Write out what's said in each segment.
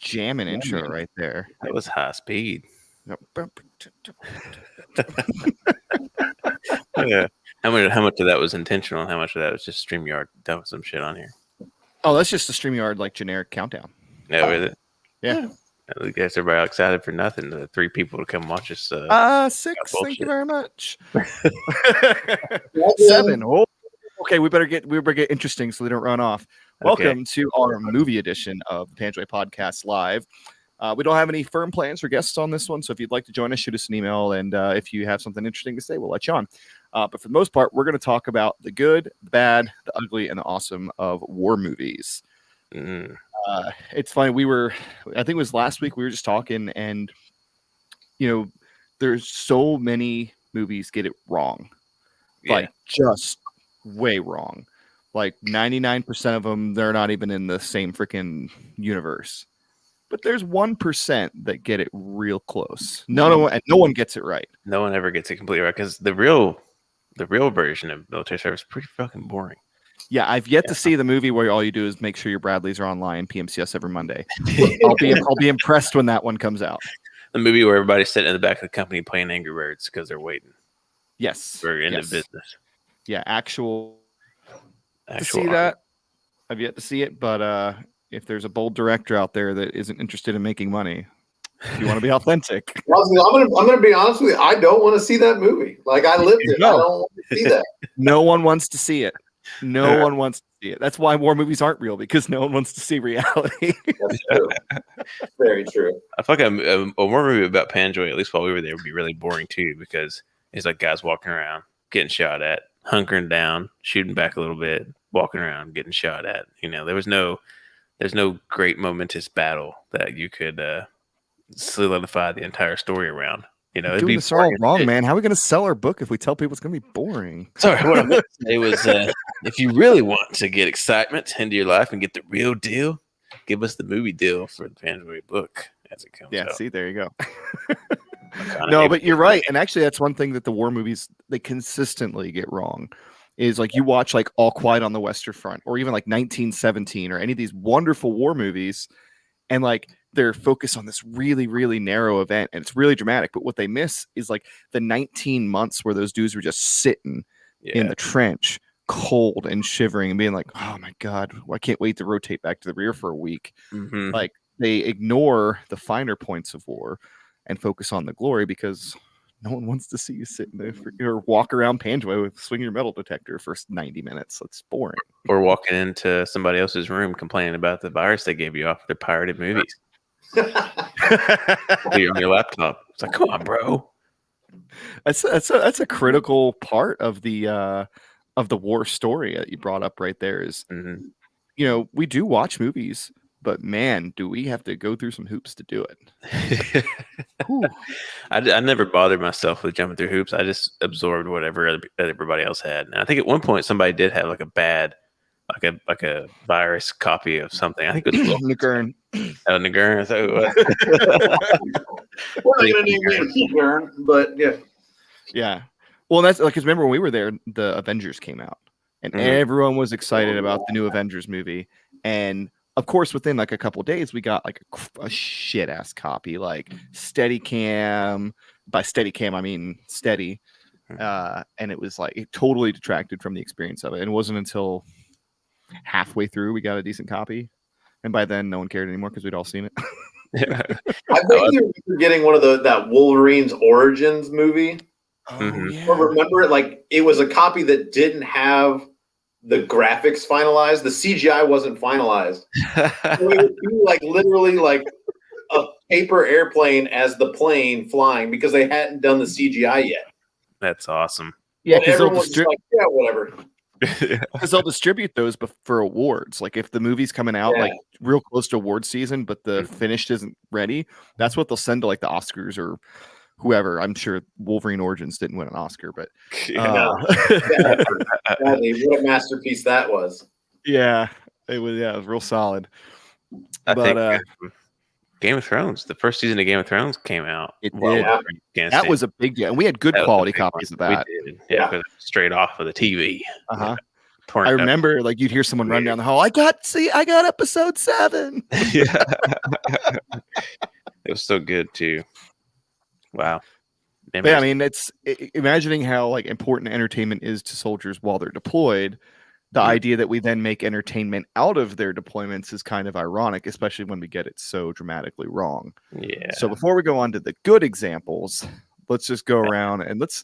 jamming intro right there. That was high speed. Yeah. How much of that was intentional and how much of that was just StreamYard dumping some shit on here? Oh, that's just the StreamYard like generic countdown. Yeah, with it. Yeah. I guess everybody excited for nothing. The 3 people to come watch us. 6. Thank you very much. 7. Oh, okay, we better get interesting so they don't run off. Welcome to our movie edition of the Panjwai Podcast Live. We don't have any firm plans for guests on this one, so if you'd like to join us, shoot us an email, and if you have something interesting to say, we'll let you on. But for the most part, we're going to talk about the good, the bad, the ugly, and the awesome of war movies. It's funny. I think it was last week, we were just talking, and, there's so many movies get it wrong. Like, just way wrong. Like, 99% of them, they're not even in the same freaking universe. But there's 1% that get it real close. No one gets it right. No one ever gets it completely right, because the real version of military service is pretty fucking boring. Yeah, I've yet to see the movie where all you do is make sure your Bradleys are online PMCS every Monday. I'll be impressed when that one comes out. The movie where everybody's sitting in the back of the company playing Angry Birds because they're waiting. Yes. For end of business. Yeah, actual to see that. I've yet to see it, but if there's a bold director out there that isn't interested in making money, if you want to be authentic. I'm gonna be honest with you. I don't want to see that movie. Like, I lived it. I don't want to see that. No one wants to see it. No one wants to see it. That's why war movies aren't real, because no one wants to see reality. That's true. Very true. I feel like a war movie about Panjoy, at least while we were there, would be really boring too, because it's like guys walking around, getting shot at, hunkering down, shooting back a little bit, walking around, getting shot at. There's no great momentous battle that you could solidify the entire story around. It'd be this all wrong, man. How are we going to sell our book if we tell people it's going to be boring? Sorry, what I meant to say was, if you really want to get excitement into your life and get the real deal, give us the movie deal for the Panjoy book as it comes out. See, there you go. No, but you're right. And actually, that's one thing that the war movies, they consistently get wrong. Is like, you watch like All Quiet on the Western Front, or even like 1917, or any of these wonderful war movies, and like they're focused on this really, really narrow event, and it's really dramatic. But what they miss is like the 19 months where those dudes were just sitting in the trench, cold and shivering, and being like, "Oh my God, I can't wait to rotate back to the rear for a week." Mm-hmm. Like, they ignore the finer points of war and focus on the glory, because no one wants to see you sit in there or walk around Panjoy with swing your metal detector for 90 minutes. That's boring. Or walking into somebody else's room complaining about the virus they gave you off their pirated movies. You're on your laptop. It's like, come on, bro. That's a critical part of the war story that you brought up right there. Is we do watch movies, but man, do we have to go through some hoops to do it. I never bothered myself with jumping through hoops. I just absorbed whatever everybody else had. And I think at one point somebody did have like a bad, like a virus copy of something. I think it was Nagurn. Oh, Nagurn. I thought it was. We're not going to name it Nagurn, but yeah. Yeah. Well, that's like, because remember when we were there, the Avengers came out, and everyone was excited about the new Avengers movie. And of course, within like a couple of days, we got like a shit ass copy, like Steadicam. By Steadicam, I mean Steady. And it was like, it totally detracted from the experience of it. And it wasn't until halfway through we got a decent copy. And by then, no one cared anymore because we'd all seen it. I think you're getting one of that Wolverine's Origins movie. Oh, yeah. Remember it? Like, it was a copy that didn't have the graphics finalized. The CGI wasn't finalized. So it would be like literally like a paper airplane as the plane flying, because they hadn't done the CGI yet. That's awesome. Yeah, because everyone was like, yeah, whatever. Because they'll distribute those for awards. Like, if the movie's coming out like real close to award season, but the finish isn't ready, that's what they'll send to like the Oscars or whoever. I'm sure Wolverine Origins didn't win an Oscar, but what a masterpiece that was. Yeah, it was. Yeah, it was real solid. I think Game of Thrones, the first season of Game of Thrones came out. It did. That was a big deal, and we had good quality copies of that. We did. Yeah, straight off of the TV. Uh-huh. I remember like you'd hear someone run down the hall. I got episode 7. Yeah. It was so good too. Wow. But yeah, I mean, it's imagining how like important entertainment is to soldiers while they're deployed. The idea that we then make entertainment out of their deployments is kind of ironic, especially when we get it so dramatically wrong. Yeah. So before we go on to the good examples, let's just go around and let's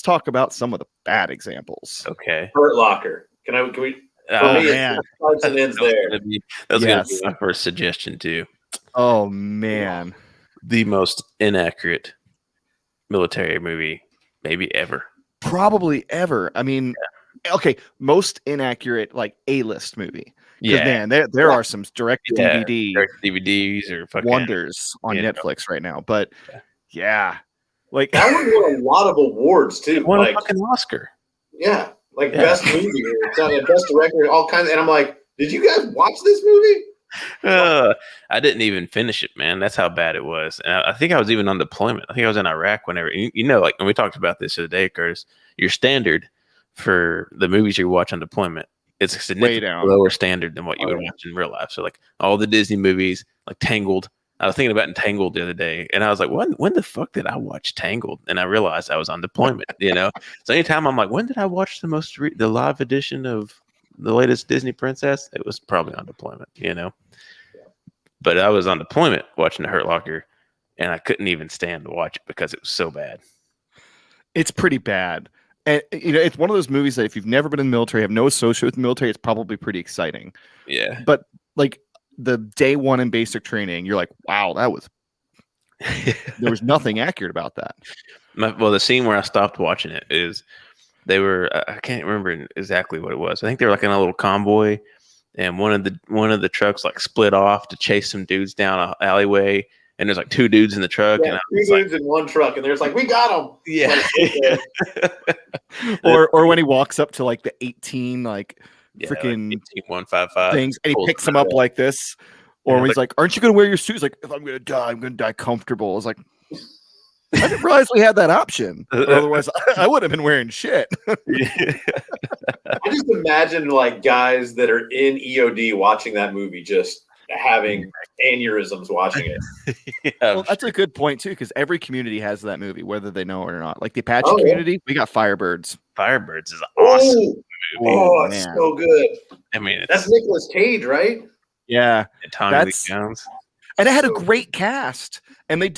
talk about some of the bad examples. Okay. Hurt Locker. Can we? Oh man, starts and ends there. That's gonna be my first suggestion too. Oh man, the most inaccurate military movie maybe ever. Probably ever. I mean. Okay, most inaccurate like A-list movie. Yeah, man, there are some direct DVDs or fucking wonders on Netflix right now. But like that one won a lot of awards too. Won a fucking Oscar. Yeah, like best movie, best director, all kinds. And I'm like, did you guys watch this movie? I didn't even finish it, man. That's how bad it was. And I think I was even on deployment. I think I was in Iraq whenever. You know, like when we talked about this the other day, Curtis, your standard for the movies you watch on deployment, it's a significantly lower standard than what you would watch in real life. So like all the Disney movies, like Tangled. I was thinking about Tangled the other day, and I was like, when the fuck did I watch Tangled? And I realized I was on deployment, you know? So anytime I'm like, when did I watch the live edition of the latest Disney princess? It was probably on deployment, you know? But I was on deployment watching The Hurt Locker, and I couldn't even stand to watch it because it was so bad. It's pretty bad. And you know, it's one of those movies that if you've never been in the military, have no association with the military, it's probably pretty exciting. Yeah. But like the day one in basic training, you're like, wow, that was there was nothing accurate about that. Well, the scene where I stopped watching it is they were I can't remember exactly what it was. I think they were like in a little convoy, and one of the trucks like split off to chase some dudes down an alleyway. And there's like 2 dudes in the truck. Yeah, and 2 dudes in one truck. And there's like, we got them. Yeah. or when he walks up to like the 18, like freaking like 155 things, and he picks them up like this. Or when he's like, aren't you going to wear your suit? He's like, if I'm going to die, I'm going to die comfortable. It's like, I didn't realize we had that option. Otherwise, I would have been wearing shit. I just imagine like guys that are in EOD watching that movie just having aneurysms watching it. Well, that's a good point too, because every community has that movie, whether they know it or not. Like the Apache community, we got Firebirds. Firebirds is awesome. It's so good. I mean, that's Nicolas Cage, right? Yeah, and Tommy Lee Jones. And it had a great cast. And they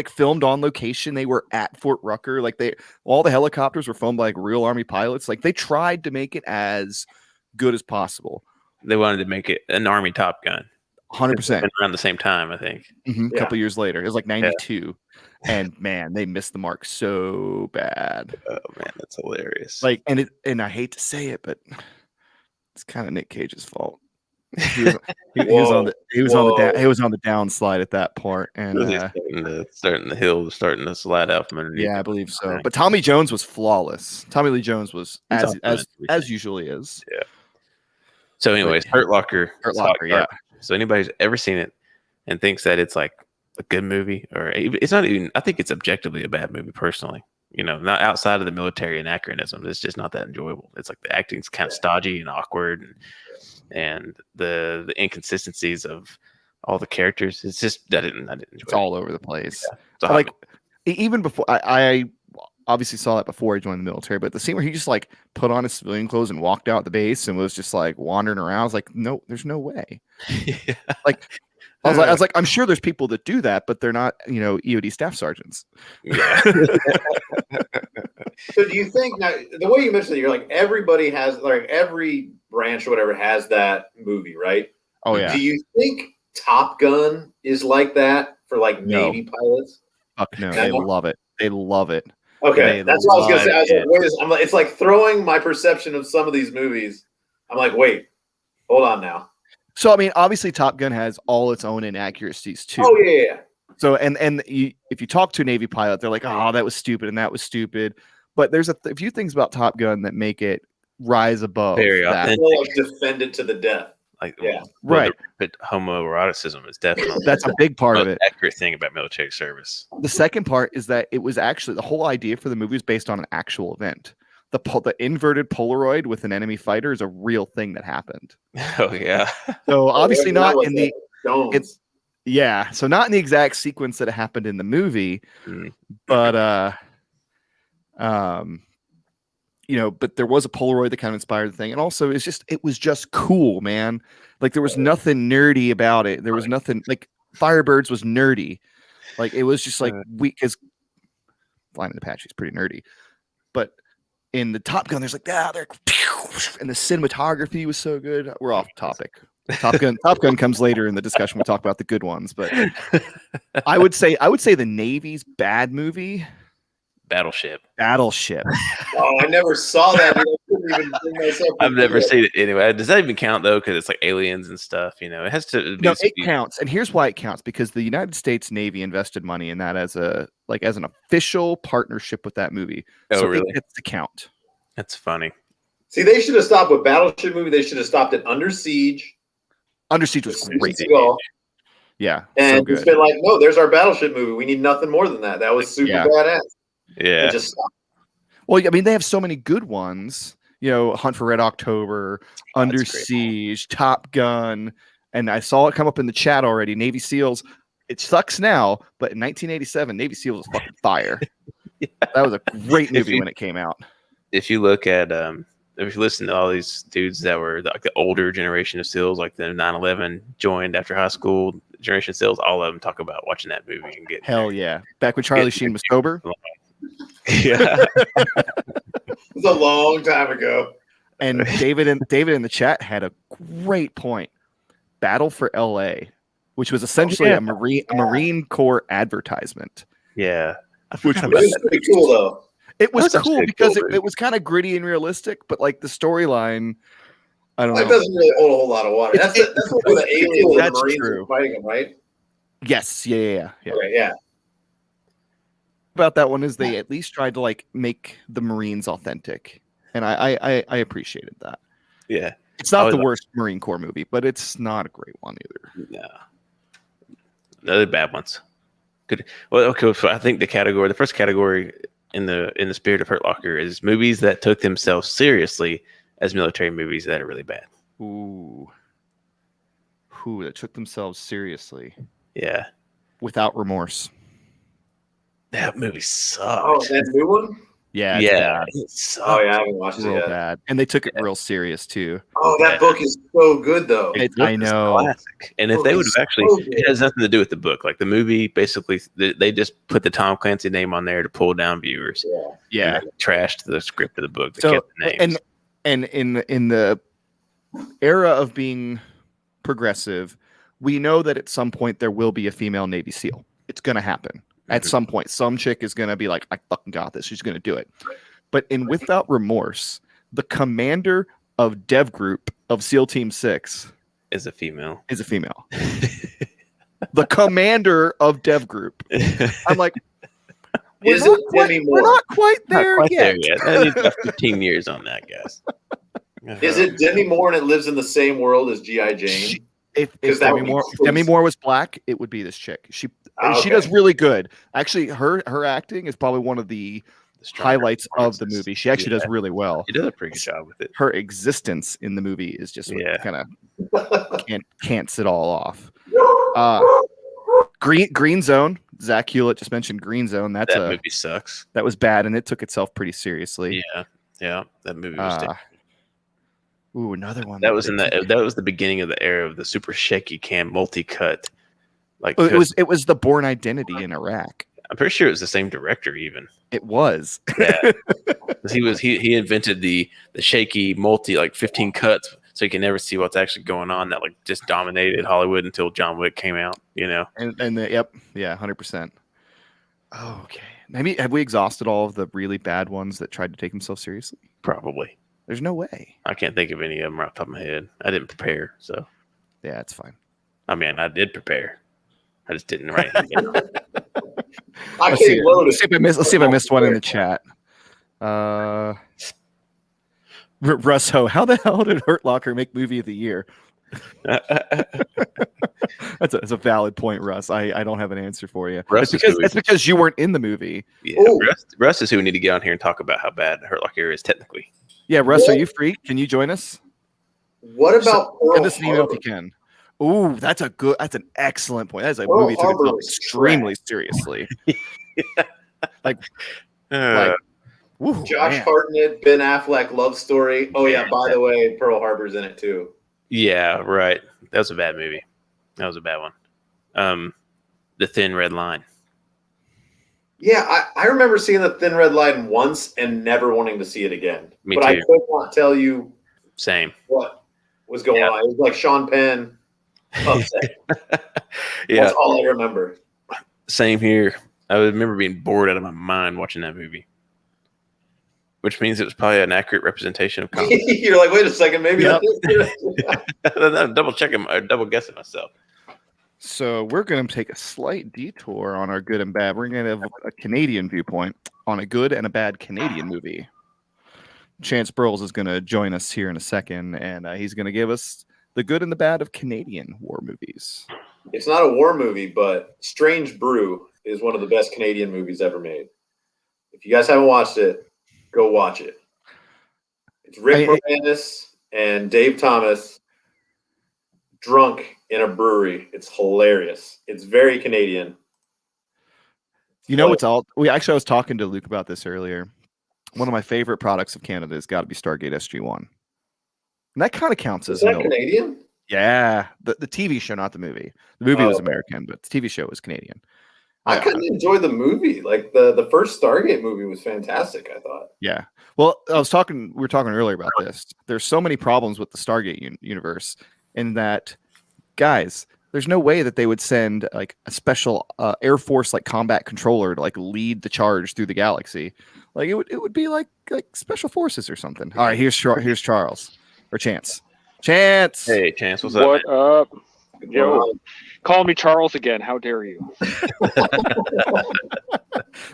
filmed on location. They were at Fort Rucker. Like all the helicopters were filmed by like real Army pilots. Like they tried to make it as good as possible. They wanted to make it an Army Top Gun. 100%. Around the same time, I think. A couple years later. It was like 92. Yeah. And man, they missed the mark so bad. Oh man, that's hilarious. Like, and I hate to say it, but it's kind of Nick Cage's fault. He was on the downslide at that part, and starting to slide out from underneath. Yeah, I believe so. But Tommy Jones was flawless. Tommy Lee Jones was as usually is. Yeah. So, anyways, Hurt Locker. Yeah. So, anybody's ever seen it and thinks that it's like a good movie, or it's not even. I think it's objectively a bad movie, personally. You know, not outside of the military anachronism. It's just not that enjoyable. It's like the acting's kind of stodgy and awkward, and the inconsistencies of all the characters. It's just I didn't enjoy it's all over the place. Yeah, like even before I obviously saw that before he joined the military, but the scene where he just like put on his civilian clothes and walked out the base and was just like wandering around, I was like, no, there's no way. Yeah. Like I was like, I'm sure there's people that do that, but they're not, EOD staff sergeants. Yeah. So do you think now the way you mentioned it, you're like everybody has like every branch or whatever has that movie, right? Oh yeah. Do you think Top Gun is like that for like Navy pilots? Fuck no, they love it. They love it. Okay, that's what I was gonna say. I was like, wait, it's like throwing my perception of some of these movies. I'm like, wait, hold on now. So I mean, obviously, Top Gun has all its own inaccuracies too. Oh yeah. So if you talk to a Navy pilot, they're like, "Oh, that was stupid and that was stupid." But there's a few things about Top Gun that make it rise above. Very that. They'll defend it to the death. Like right. But homoeroticism is definitely that's a big part of it. Accurate thing about military service. The second part is that it was actually the whole idea for the movie is based on an actual event. the inverted Polaroid with an enemy fighter is a real thing that happened. Oh yeah. So obviously not in the Stones. yeah, so not in the exact sequence that happened in the movie, but but there was a Polaroid that kind of inspired the thing, and also it was just cool, man. Like there was nothing nerdy about it. There was nothing like Firebirds was nerdy. Like it was just like because Flying in Apache is pretty nerdy, but in the Top Gun, there's like they're and the cinematography was so good. We're off topic. Top Gun comes later in the discussion. We talk about the good ones, but I would say the Navy's bad movie. Battleship. Oh, I never saw that. I've never seen it anyway. Does that even count though? Because it's like aliens and stuff. It has to. No, it counts, and here's why it counts: because the United States Navy invested money in that as an official partnership with that movie. Oh, so really? It gets to count. That's funny. See, they should have stopped with Battleship movie. They should have stopped at Under Siege. Under Siege was great. Yeah, and so good. It's been like, no, there's our Battleship movie. We need nothing more than that. That was super badass. Yeah. Just stop. Well, I mean, they have so many good ones. Hunt for Red October, Under Siege, Top Gun, and I saw it come up in the chat already. Navy SEALs. It sucks now, but in 1987, Navy SEALs was fucking fire. That was a great movie when it came out. If you look at if you listen to all these dudes that were like the older generation of SEALs, like the 9/11 joined after high school generation of SEALs, all of them talk about watching that movie and getting hell yeah. Back when Charlie Sheen was sober. Yeah. It was a long time ago. And David in the chat had a great point. Battle for LA, which was essentially a Marine Corps advertisement. Yeah. Which was pretty cool though. It was cool because it was kind of gritty and realistic, but like the storyline, I don't know. It doesn't really hold a whole lot of water. That's what the aliens and the Marines true. are fighting them, right? Yes. Yeah. Okay, yeah. About that one is they at least tried to like make the Marines authentic, and I appreciated that. Yeah, it's not the worst Marine Corps movie, but it's not a great one either. No, other bad ones. Good. Well, okay. So I think the first category in the spirit of Hurt Locker is movies that took themselves seriously as military movies that are really bad. Ooh, that took themselves seriously. Yeah, without remorse. That movie sucked. Oh, that new one? Yeah. It sucked. Oh yeah, I haven't watched it yet. Bad. And they took it real serious too. Oh, that book is so good though. I know. Classic. And if they would have actually, it has nothing to do with the book. Like the movie, basically, they just put the Tom Clancy name on there to pull down viewers. Yeah. And trashed the script of the book. That kept the names. And in the era of being progressive, we know that at some point there will be a female Navy SEAL. It's going to happen. At some point, some chick is going to be like, I fucking got this. She's going to do it. But in Without Remorse, the commander of Dev Group of SEAL Team 6 is a female. The commander of Dev Group. I'm like, we're not quite there yet. I need about 15 years on that, guys. Is it Demi Moore and it lives in the same world as G.I. Jane? If Demi Moore was black, it would be this chick. She does really good. Actually, her acting is probably one of the highlights of the movie. She actually does really well. She does a pretty good job with it. Her existence in the movie is just kind of can't sit all off. Green Zone. Zach Hewlett just mentioned Green Zone. That movie sucks. That was bad, and it took itself pretty seriously. Yeah. That movie was. Ooh, another one. That was the beginning of the era of the super shaky cam multi-cut. Like it was the Bourne Identity in Iraq. I'm pretty sure it was the same director even. It was. Yeah. he invented the shaky multi, like 15 cuts so you can never see what's actually going on, that like just dominated Hollywood until John Wick came out, And 100%. Oh, okay. Maybe have we exhausted all of the really bad ones that tried to take themselves seriously? Probably. There's no way. I can't think of any of them right off the top of my head. I didn't prepare, so. Yeah, it's fine. I mean, I did prepare. I just didn't write anything. Let's see if I missed one in the chat. Russo, how the hell did Hurt Locker make movie of the year? That's a valid point, Russ. I don't have an answer for you. Russ It's because you weren't in the movie. Yeah, Russ is who we need to get on here and talk about how bad Hurt Locker is technically. Yeah, Russ, are you free? Can you join us? What about send us an email if you can. Ooh, that's an excellent point. That's a movie took itself extremely seriously. Woo, Josh Hartnett, Ben Affleck love story. Oh yeah, by the way, Pearl Harbor's in it too. Yeah, right. That was a bad movie. That was a bad one. The Thin Red Line. Yeah, I remember seeing The Thin Red Line once and never wanting to see it again. Me but too. I could not tell you Same. what was going on. It was like Sean Penn upset. Yeah. That's all I remember. Same here. I remember being bored out of my mind watching that movie. Which means it was probably an accurate representation of comedy. You're like, wait a second, maybe Yep. I'm double checking, double guessing myself. So we're going to take a slight detour on our good and bad. We're going to have a Canadian viewpoint on a good and a bad Canadian movie. Chance Burles is going to join us here in a second, and he's going to give us the good and the bad of Canadian war movies. It's not a war movie, but Strange Brew is one of the best Canadian movies ever made. If you guys haven't watched it, go watch it. It's Rick Moranis and Dave Thomas drunk in a brewery. It's hilarious. It's very Canadian. You know, it's all. I was talking to Luke about this earlier. One of my favorite products of Canada has got to be Stargate Sg-1. And that kind of counts as Canadian? Yeah, the TV show, not the movie. The movie was American, but the TV show was Canadian. I couldn't enjoy the movie. Like the first Stargate movie was fantastic, I thought. Yeah. Well, we were talking earlier about this. There's so many problems with the Stargate universe in that, guys, there's no way that they would send like a special Air Force like combat controller to like lead the charge through the galaxy. Like it would be like special forces or something. All right, here's Charles or Chance. Chance. Hey, Chance, what's up? What up? Yo, call me Charles again. How dare you?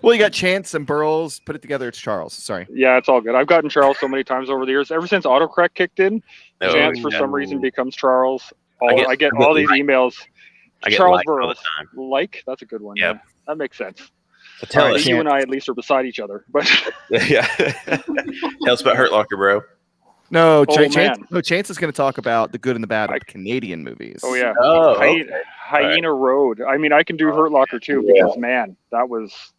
Well, you got Chance and Burles. Put it together. It's Charles. Sorry. Yeah, it's all good. I've gotten Charles so many times over the years. Ever since autocorrect kicked in, Chance for some reason becomes Charles. I get all these emails. I get Charles all the Burles. time. That's a good one. Yep. Yeah, that makes sense. So tell us. You and I at least are beside each other. But Yeah. Tell us about Hurt Locker, bro. No, Chance is going to talk about the good and the bad of Canadian movies. Oh yeah. Oh, Hyena Road. I mean, I can do Hurt Locker too because man, that was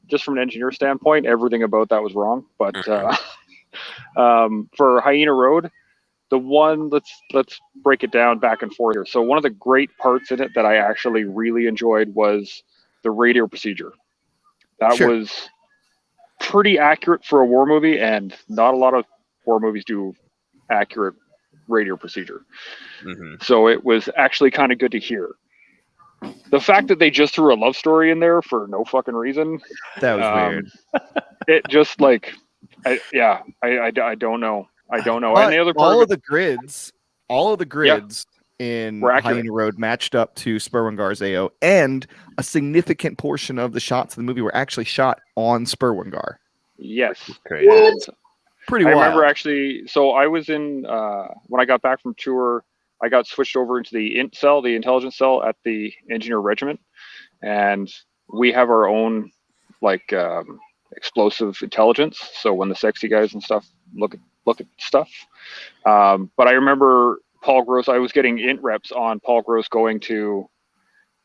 just from an engineer standpoint, everything about that was wrong. But for Hyena Road, the one let's break it down back and forth here. So one of the great parts in it that I actually really enjoyed was the radio procedure. That was pretty accurate for a war movie, and not a lot of war movies do accurate radio procedure. So it was actually kind of good to hear. The fact that they just threw a love story in there for no fucking reason. That was weird. It just like, I don't know. I don't know. But and the other all of the grids in accurate. Hyena Road matched up to Spurwingar's AO, and a significant portion of the shots of the movie were actually shot on Spurwingar. Yes. Crazy. Pretty I wild. remember actually, so I was in, when I got back from tour, I got switched over into the INT cell, the intelligence cell at the engineer regiment. And we have our own like explosive intelligence. So when the sexy guys and stuff look at stuff. But I remember Paul Gross, I was getting INT reps on Paul Gross going to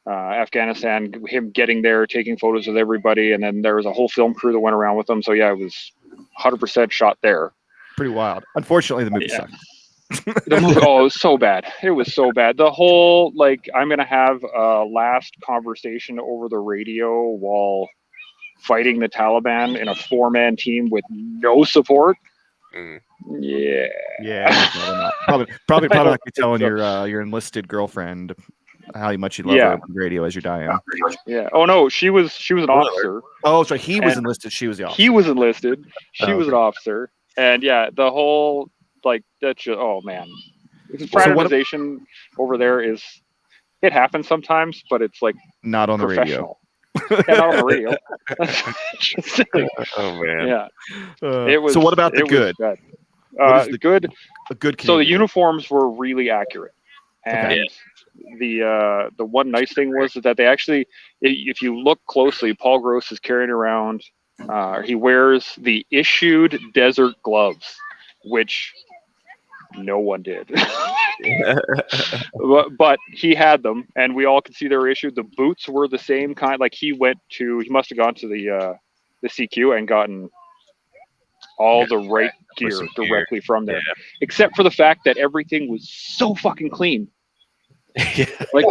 Afghanistan, him getting there, taking photos with everybody. And then there was a whole film crew that went around with him. So yeah, it was 100% shot there. Pretty wild. Unfortunately, the movie sucked. The movie, it was so bad. It was so bad. The whole, like, I'm going to have a last conversation over the radio while fighting the Taliban in a 4-man team with no support. Yeah. Probably like you're telling your enlisted girlfriend how much you love her on the radio as you're dying. Yeah. Oh no, she was an officer. Oh, so he was enlisted. She was the officer. He was enlisted. She was an officer. And yeah, the whole like that's just, oh man, fraternization over there is it happens sometimes, but it's like not on the radio. Yeah, not on the radio. Oh man. Yeah. It was. So what about the good? Good. A good. So the uniforms were really accurate. And the one nice thing was that they actually, if you look closely, Paul Gross is carrying around. He wears the issued desert gloves, which no one did. but he had them, and we all could see they were issued. The boots were the same kind. Like he must have gone to the CQ and gotten all the right gear directly from there, except for the fact that everything was so fucking clean. Like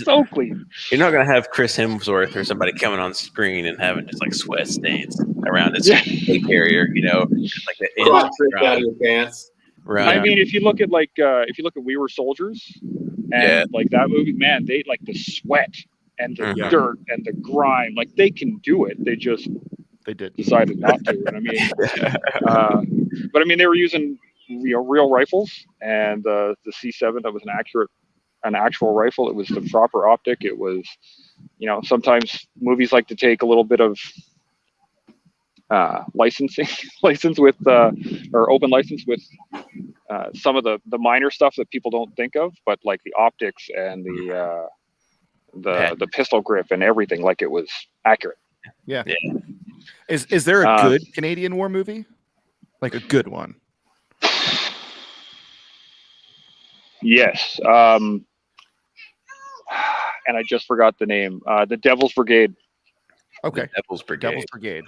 so clean. You're not gonna have Chris Hemsworth or somebody coming on screen and having just like sweat stains around his carrier, just like the Straight out of your pants. Right. I mean, if you look at We Were Soldiers and like that movie, man, they like the sweat and the dirt and the grime, like they can do it. They did decided not to. And I mean, but I mean, they were using real rifles, and the C7, that was an actual rifle. It was the proper optic. It was, sometimes movies like to take a little bit of license with or open license with some of the minor stuff that people don't think of, but like the optics and the pistol grip and everything, like it was accurate. Yeah. Is there a good Canadian war movie? Like a good one? Yes. And I just forgot the name. The Devil's Brigade. Okay. Devil's Brigade.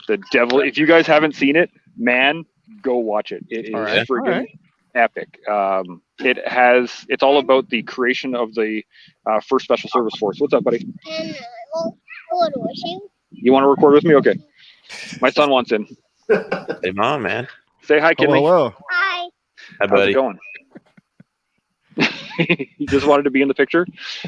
The Devil. If you guys haven't seen it, man, go watch it. It is friggin' epic. It's all about the creation of the first Special Service Force. What's up, buddy? You want to record with me? Okay. My son wants in. Hey, Mom, man. Say hi, Kinley. Hello. Hi. Hi, buddy. How's it going? He just wanted to be in the picture.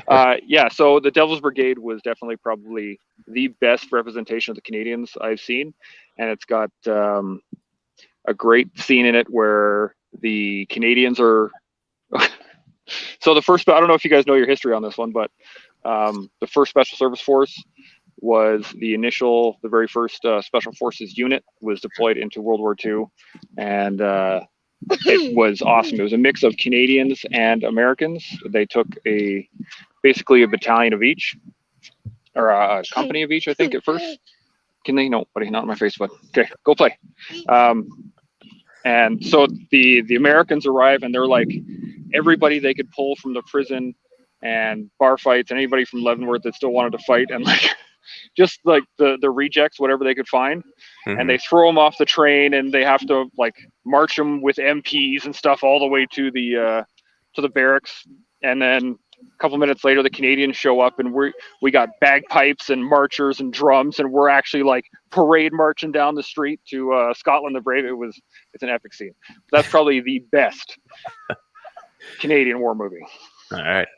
So the Devil's Brigade was definitely probably the best representation of the Canadians I've seen, and it's got a great scene in it where the Canadians are so the first, I don't know if you guys know your history on this one, but the first Special Service Force was the very first Special Forces unit was deployed into World War II, and it was awesome. It was a mix of Canadians and Americans. They took basically a battalion of each, or a company of each, I think, at first. Can they? No, buddy, not in my face, bud. Okay, go play. And so the Americans arrive, and they're like everybody they could pull from the prison and bar fights, and anybody from Leavenworth that still wanted to fight, and like just like the rejects, whatever they could find. And they throw them off the train, and they have to like march them with MPs and stuff all the way to the barracks. And then a couple minutes later, the Canadians show up, and we got bagpipes and marchers and drums, and we're actually like parade marching down the street to Scotland the Brave. It's an epic scene. That's probably the best Canadian war movie. All right.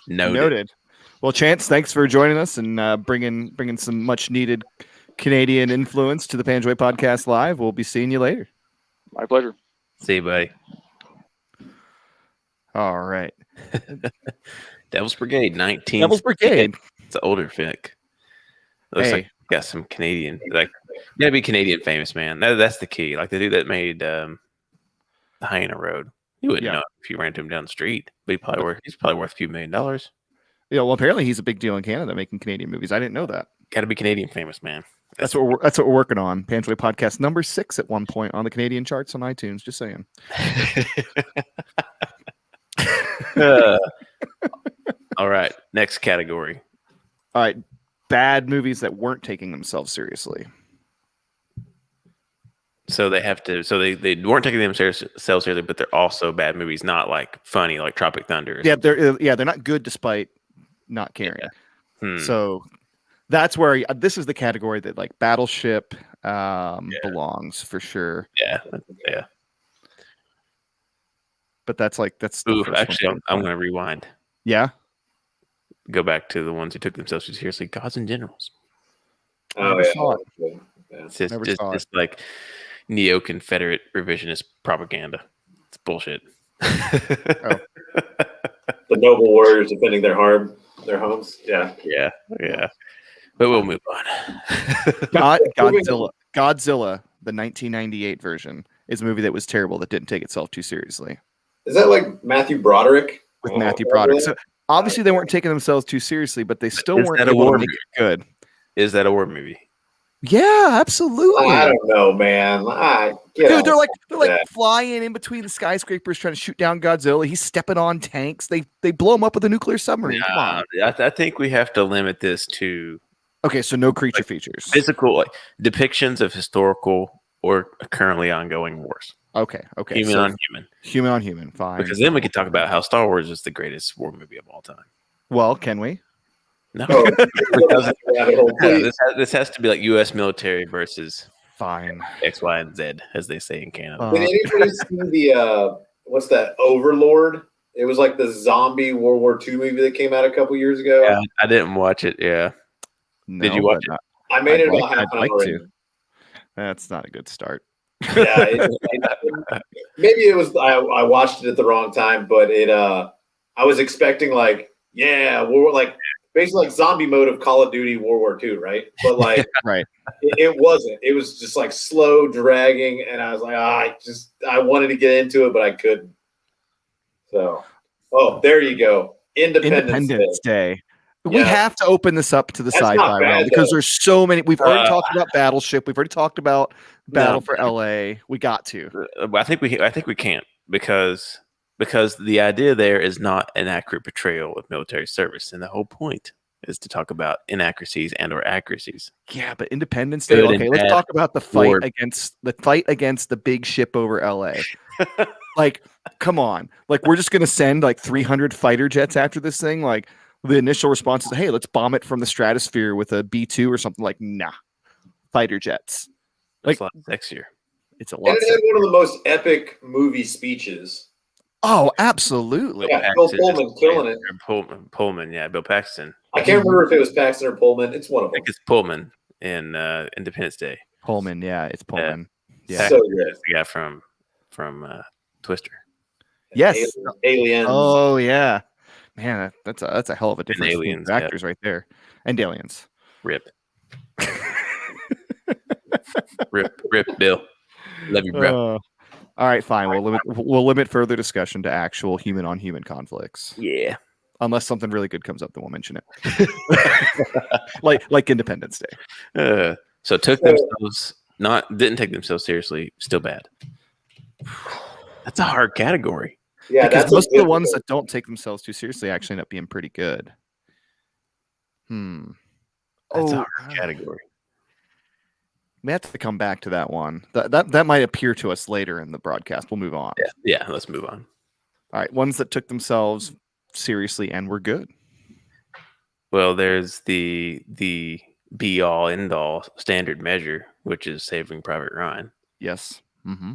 Noted. Well, Chance, thanks for joining us and bringing some much needed Canadian influence to the Panjoy Podcast Live. We'll be seeing you later. My pleasure. See you, buddy. All right. Devil's Brigade, 19. Devil's Brigade. It's an older fic. Looks like got some Canadian. Like, you gotta be Canadian famous, man. That's the key. Like the dude that made the Hyena Road. You wouldn't know if you ran to him down the street, but he's probably worth a few $1 million. Yeah, well, apparently he's a big deal in Canada making Canadian movies. I didn't know that. Got to be Canadian famous, man. That's what we're working on. Panjwai Podcast number 6 at one point on the Canadian charts on iTunes. Just saying. All right, next category. All right, bad movies that weren't taking themselves seriously. So they have to. So they weren't taking themselves seriously, but they're also bad movies, not like funny, like Tropic Thunder. Yeah, they're not good despite not caring. Yeah. So that's where this is the category that like Battleship belongs for sure. Yeah. But that's. Ooh, actually, I'm going to rewind. Yeah. Go back to the ones who took themselves too seriously. Gods and Generals. Oh yeah. It's just like neo-Confederate revisionist propaganda. It's bullshit. The noble warriors defending their homes. Yeah. But we'll move on. Godzilla, the 1998 version, is a movie that was terrible that didn't take itself too seriously. Is that like Matthew Broderick? With Matthew Broderick. So obviously they weren't taking themselves too seriously, but they still Is weren't that a able war to make movie? it good. Is that a war movie? Yeah, absolutely. I don't know, man. Dude, they're like flying in between the skyscrapers trying to shoot down Godzilla. He's stepping on tanks. They blow him up with a nuclear submarine. Come on. I think we have to limit this to Okay, so no creature features. physical depictions of historical or currently ongoing wars. Okay. Human on human. Human on human, fine. Because then we could talk about how Star Wars is the greatest war movie of all time. Well, can we? No. Because This has to be like U.S. military versus Fine. X, Y, and Z, as they say in Canada. Did anybody see the what's that? Overlord? It was like the zombie World War II movie that came out a couple years ago. Yeah, I didn't watch it. Yeah. No, Did you watch it? I made it I'd about half an hour in. That's not a good start. Yeah, maybe it was. I watched it at the wrong time, but I was expecting we're basically like zombie mode of Call of Duty World War II, right? But like, Right. it wasn't. It was just like slow dragging, and I was like, I wanted to get into it, but I couldn't. So, there you go. Independence Day. We have to open this up to the That's sci-fi not bad, realm because though. there's so many. We've already talked about Battleship. We've already talked about Battle for LA. We got to. I think we can't because the idea there is not an accurate portrayal of military service, and the whole point is to talk about inaccuracies and or accuracies. Yeah, but Independence Day. Okay, let's talk about the fight against the big ship over LA. Like, come on. Like, we're just gonna send like 300 fighter jets after this thing. Like, the initial response is, "Hey, let's bomb it from the stratosphere with a B-2 or something." Like, nah, fighter jets. Like, it's a lot sexier. It's a lot. And it had one of the most epic movie speeches. Oh, absolutely. Yeah, Bill Pullman killing it. Pullman, yeah, Bill Paxton. I can't remember if it was Paxton or Pullman. It's one of I them. think it's Pullman in Independence Day. Pullman, yeah, it's Pullman. Yeah. So good. The guy from Twister. Yes. Aliens. Oh yeah, man, that's a hell of a difference Aliens, between actors right there, and Aliens. Rip, Bill. Love you, bro. All right, fine. We'll limit further discussion to actual human on human conflicts. Yeah. Unless something really good comes up, then we'll mention it. like Independence Day. So didn't take themselves seriously. Still bad. That's a hard category. Yeah, because most of the ones that don't take themselves too seriously actually end up being pretty good. That's a hard category. We have to come back to that one. That might appear to us later in the broadcast. We'll move on. Yeah, let's move on. All right, ones that took themselves seriously and were good. Well, there's the be all end all standard measure, which is Saving Private Ryan. Yes. Mm-hmm.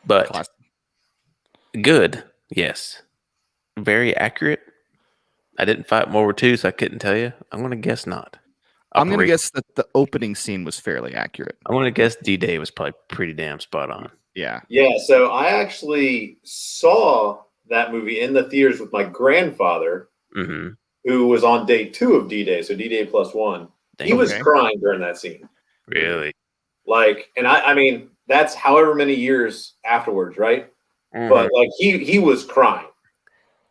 But good, yes. Very accurate. I didn't fight World War II, so I couldn't tell you. I'm going to guess not. I'm going to guess that the opening scene was fairly accurate. I'm going to guess D-Day was probably pretty damn spot on. Yeah. Yeah, so I actually saw that movie in the theaters with my grandfather, who was on day 2 of D-Day, so D-Day +1. He was crying during that scene. Really? Like, and I mean, that's however many years afterwards, right? Mm-hmm. But like he was crying.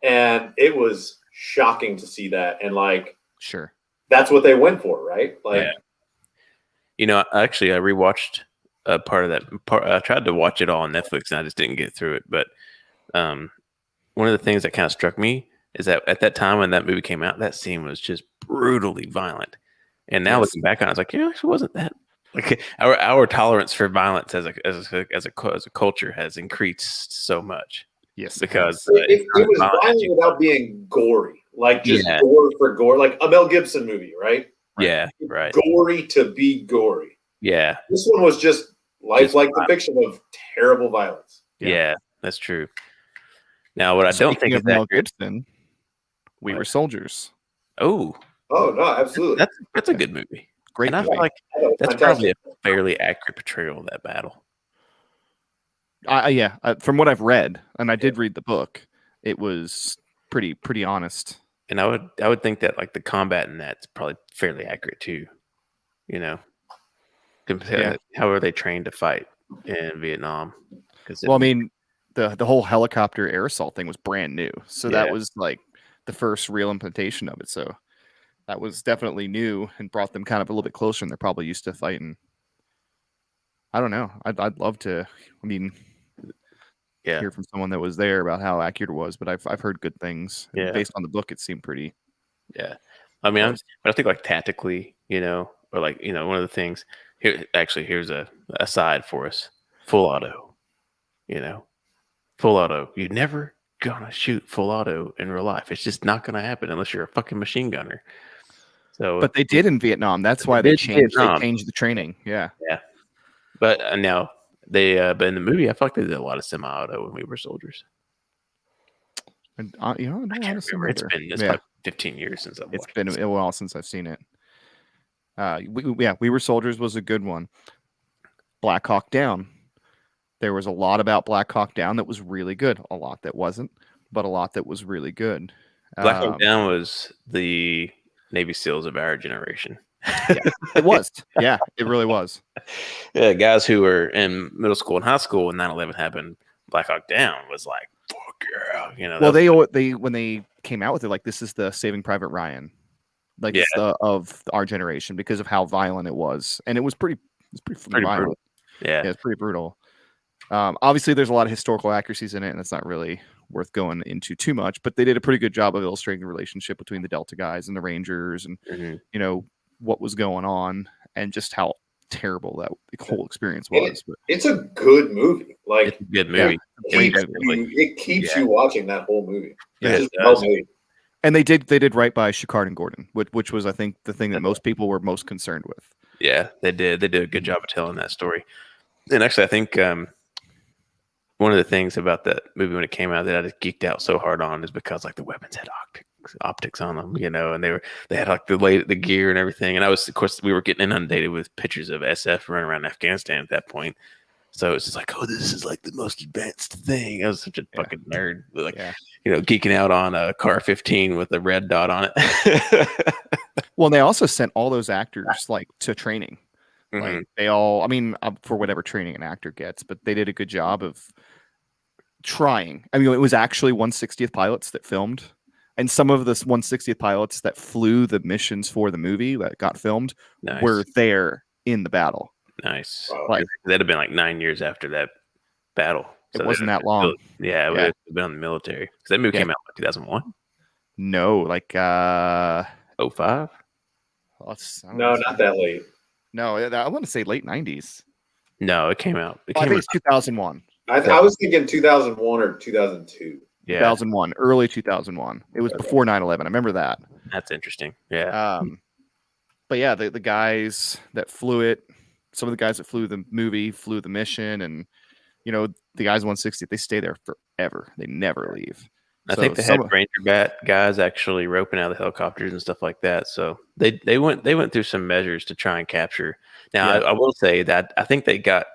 And it was shocking to see that. And like, sure. That's what they went for, right? Like, you know, actually, I rewatched a part of that. I tried to watch it all on Netflix, and I just didn't get through it. But one of the things that kind of struck me is that at that time when that movie came out, that scene was just brutally violent. And now looking back on it, I was like, it wasn't that. Like our tolerance for violence as a culture has increased so much. Yes, because it was violent without being gory. Like just gore for gore, like a Mel Gibson movie, right? Yeah, right. Gory to be gory. Yeah. This one was just lifelike depiction of terrible violence. Yeah, that's true. Now, what I don't think is Mel Gibson, We Were Soldiers. Oh, no, absolutely. That's a good movie. Great. And I feel like that's probably a fairly accurate portrayal of that battle. From what I've read, and I did read the book, it was pretty honest. And I would think that like the combat in that's probably fairly accurate too. You know, how are they trained to fight in Vietnam? Well, I mean, the whole helicopter air assault thing was brand new. So that Yeah. was like the first real implementation of it. So that was definitely new and brought them kind of a little bit closer, and they're probably used to fighting. I don't know. I'd love to. I mean, hear from someone that was there about how accurate it was, but I've heard good things. Yeah. Based on the book, it seemed pretty. Yeah. I mean, I think like tactically, or like, one of the things here, actually, here's a aside for us. Full auto, full auto. You're never gonna shoot full auto in real life. It's just not gonna happen unless you're a fucking machine gunner. So, but they did in Vietnam. That's why they changed the training. Yeah. Yeah. But now but in the movie, I feel like they did a lot of semi-auto when we were soldiers. And I can't remember. It's been 15 years since I've watched it. It's been a while since I've seen it. We Were Soldiers was a good one. Black Hawk Down. There was a lot about Black Hawk Down that was really good. A lot that wasn't, but a lot that was really good. Black Hawk Down was the Navy SEALs of our generation. Yeah, it was. Yeah, it really was. Yeah, guys who were in middle school and high school when 9/11 happened, Black Hawk Down was like, fuck yeah. Well, they when they came out with it, like, this is the Saving Private Ryan, like, it's of our generation because of how violent it was, and it was pretty violent. Brutal. Yeah, it's pretty brutal. Obviously, there's a lot of historical accuracies in it, and it's not really worth going into too much. But they did a pretty good job of illustrating the relationship between the Delta guys and the Rangers, and what was going on, and just how terrible that the whole experience was. It's a good movie. Like, it's a good movie. It keeps you watching that whole movie. Yeah, and they did right by Shikard and Gordon, which was, I think, the thing that most people were most concerned with. Yeah, they did. They did a good job of telling that story. And actually, I think one of the things about that movie when it came out that I just geeked out so hard on is because, like, the weapons had optics on them, and they had like the gear and everything. And of course, we were getting inundated with pictures of SF running around Afghanistan at that point. So it's just like, oh, this is like the most advanced thing. I was such a fucking nerd, like, geeking out on a Car 15 with a red dot on it. Well, they also sent all those actors like to training. Mm-hmm. Like, they all, I mean, for whatever training an actor gets, but they did a good job of trying. I mean, it was actually 160th pilots that filmed, and some of the 160th pilots that flew the missions for the movie that got filmed were there in the battle. Nice. Like, that'd have been like 9 years after that battle. So it wasn't that long. It would have been on the military. Because that movie came out in 2001? No, like 05? No, not that late. No, I want to say late 90s. No, it came out. I think it's 2001. I was thinking 2001 or 2002. Yeah. 2001, early 2001. It was before 9/11. I remember that. That's interesting. Yeah. But yeah, the guys that flew it, some of the guys that flew the movie, flew the mission, and the guys 160, they stay there forever. They never leave. I think they had Ranger guys actually roping out the helicopters and stuff like that. So they went through some measures to try and capture. Now, I will say that I think they got.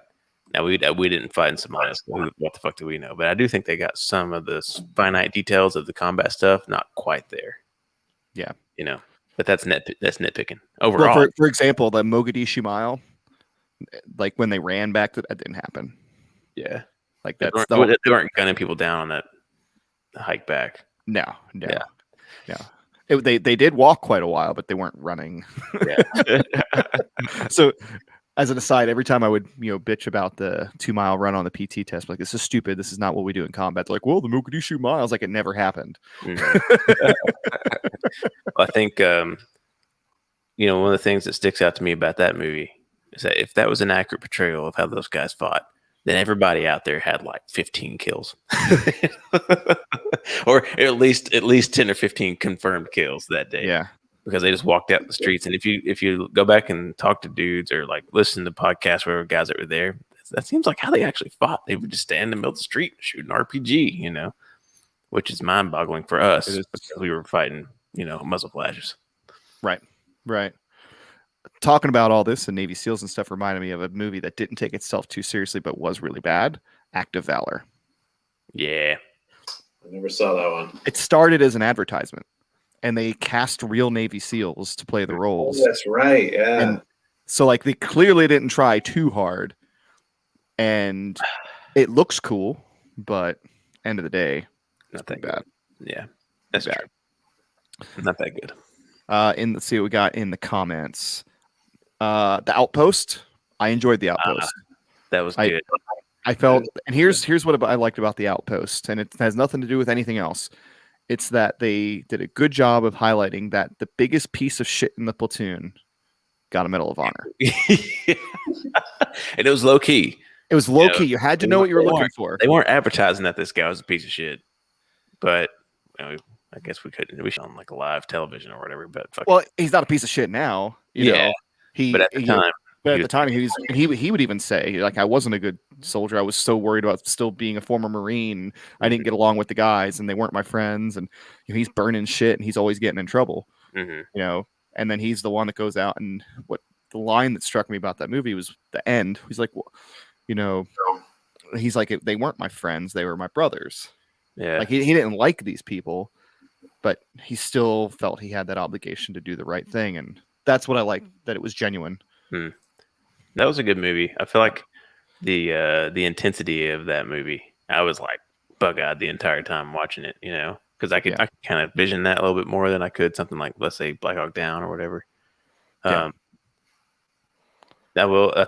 Now, we didn't fight in Somalia. So what the fuck do we know? But I do think they got some of the finite details of the combat stuff not quite there. Yeah, but that's nitpicking overall. Well, for example, the Mogadishu Mile, like when they ran back, that didn't happen. Yeah, like they weren't gunning people down on that hike back. No. They did walk quite a while, but they weren't running. Yeah. So, as an aside, every time I would bitch about the 2 mile run on the PT test, like, this is stupid. This is not what we do in combat. They're like, well, the Mogadishu Mile, I was like, it never happened. Mm-hmm. Well, I think one of the things that sticks out to me about that movie is that if that was an accurate portrayal of how those guys fought, then everybody out there had like 15 kills, or at least 10 or 15 confirmed kills that day. Yeah, because they just walked out the streets. And if you go back and talk to dudes or like listen to podcasts where guys that were there, that seems like how they actually fought. They would just stand in the middle of the street, shoot an RPG, which is mind-boggling for us because we were fighting, muzzle flashes. Right. Talking about all this and Navy SEALs and stuff reminded me of a movie that didn't take itself too seriously but was really bad, Act of Valor. Yeah. I never saw that one. It started as an advertisement, and they cast real Navy SEALs to play the roles. Oh, that's right, yeah. And so, like, they clearly didn't try too hard, and it looks cool. but end of the day, Not that bad. Good. Yeah, that's bad. True. Not that good. Let's see what we got in the comments. The Outpost. I enjoyed the Outpost. That was good. I felt, and here's what I liked about the Outpost, and it has nothing to do with anything else. It's that they did a good job of highlighting that the biggest piece of shit in the platoon got a Medal of Honor. And it was low key. It was low key. You had to know what you were looking for. They weren't advertising that this guy was a piece of shit, but I guess we couldn't. We showed on like live television or whatever. But he's not a piece of shit now. You know? But at the time. But at the time, he would even say, like, I wasn't a good soldier. I was so worried about still being a former Marine. I didn't get along with the guys, and they weren't my friends. And he's burning shit, and he's always getting in trouble. Mm-hmm. And then he's the one that goes out. And what the line that struck me about that movie was the end. He's like, well, he's like, they weren't my friends; they were my brothers. Yeah, like he didn't like these people, but he still felt he had that obligation to do the right thing, and that's what I liked. That it was genuine. That was a good movie. I feel like the intensity of that movie, I was like bug-eyed the entire time watching it, because I could kind of vision that a little bit more than I could something like, let's say, Black Hawk Down or whatever. I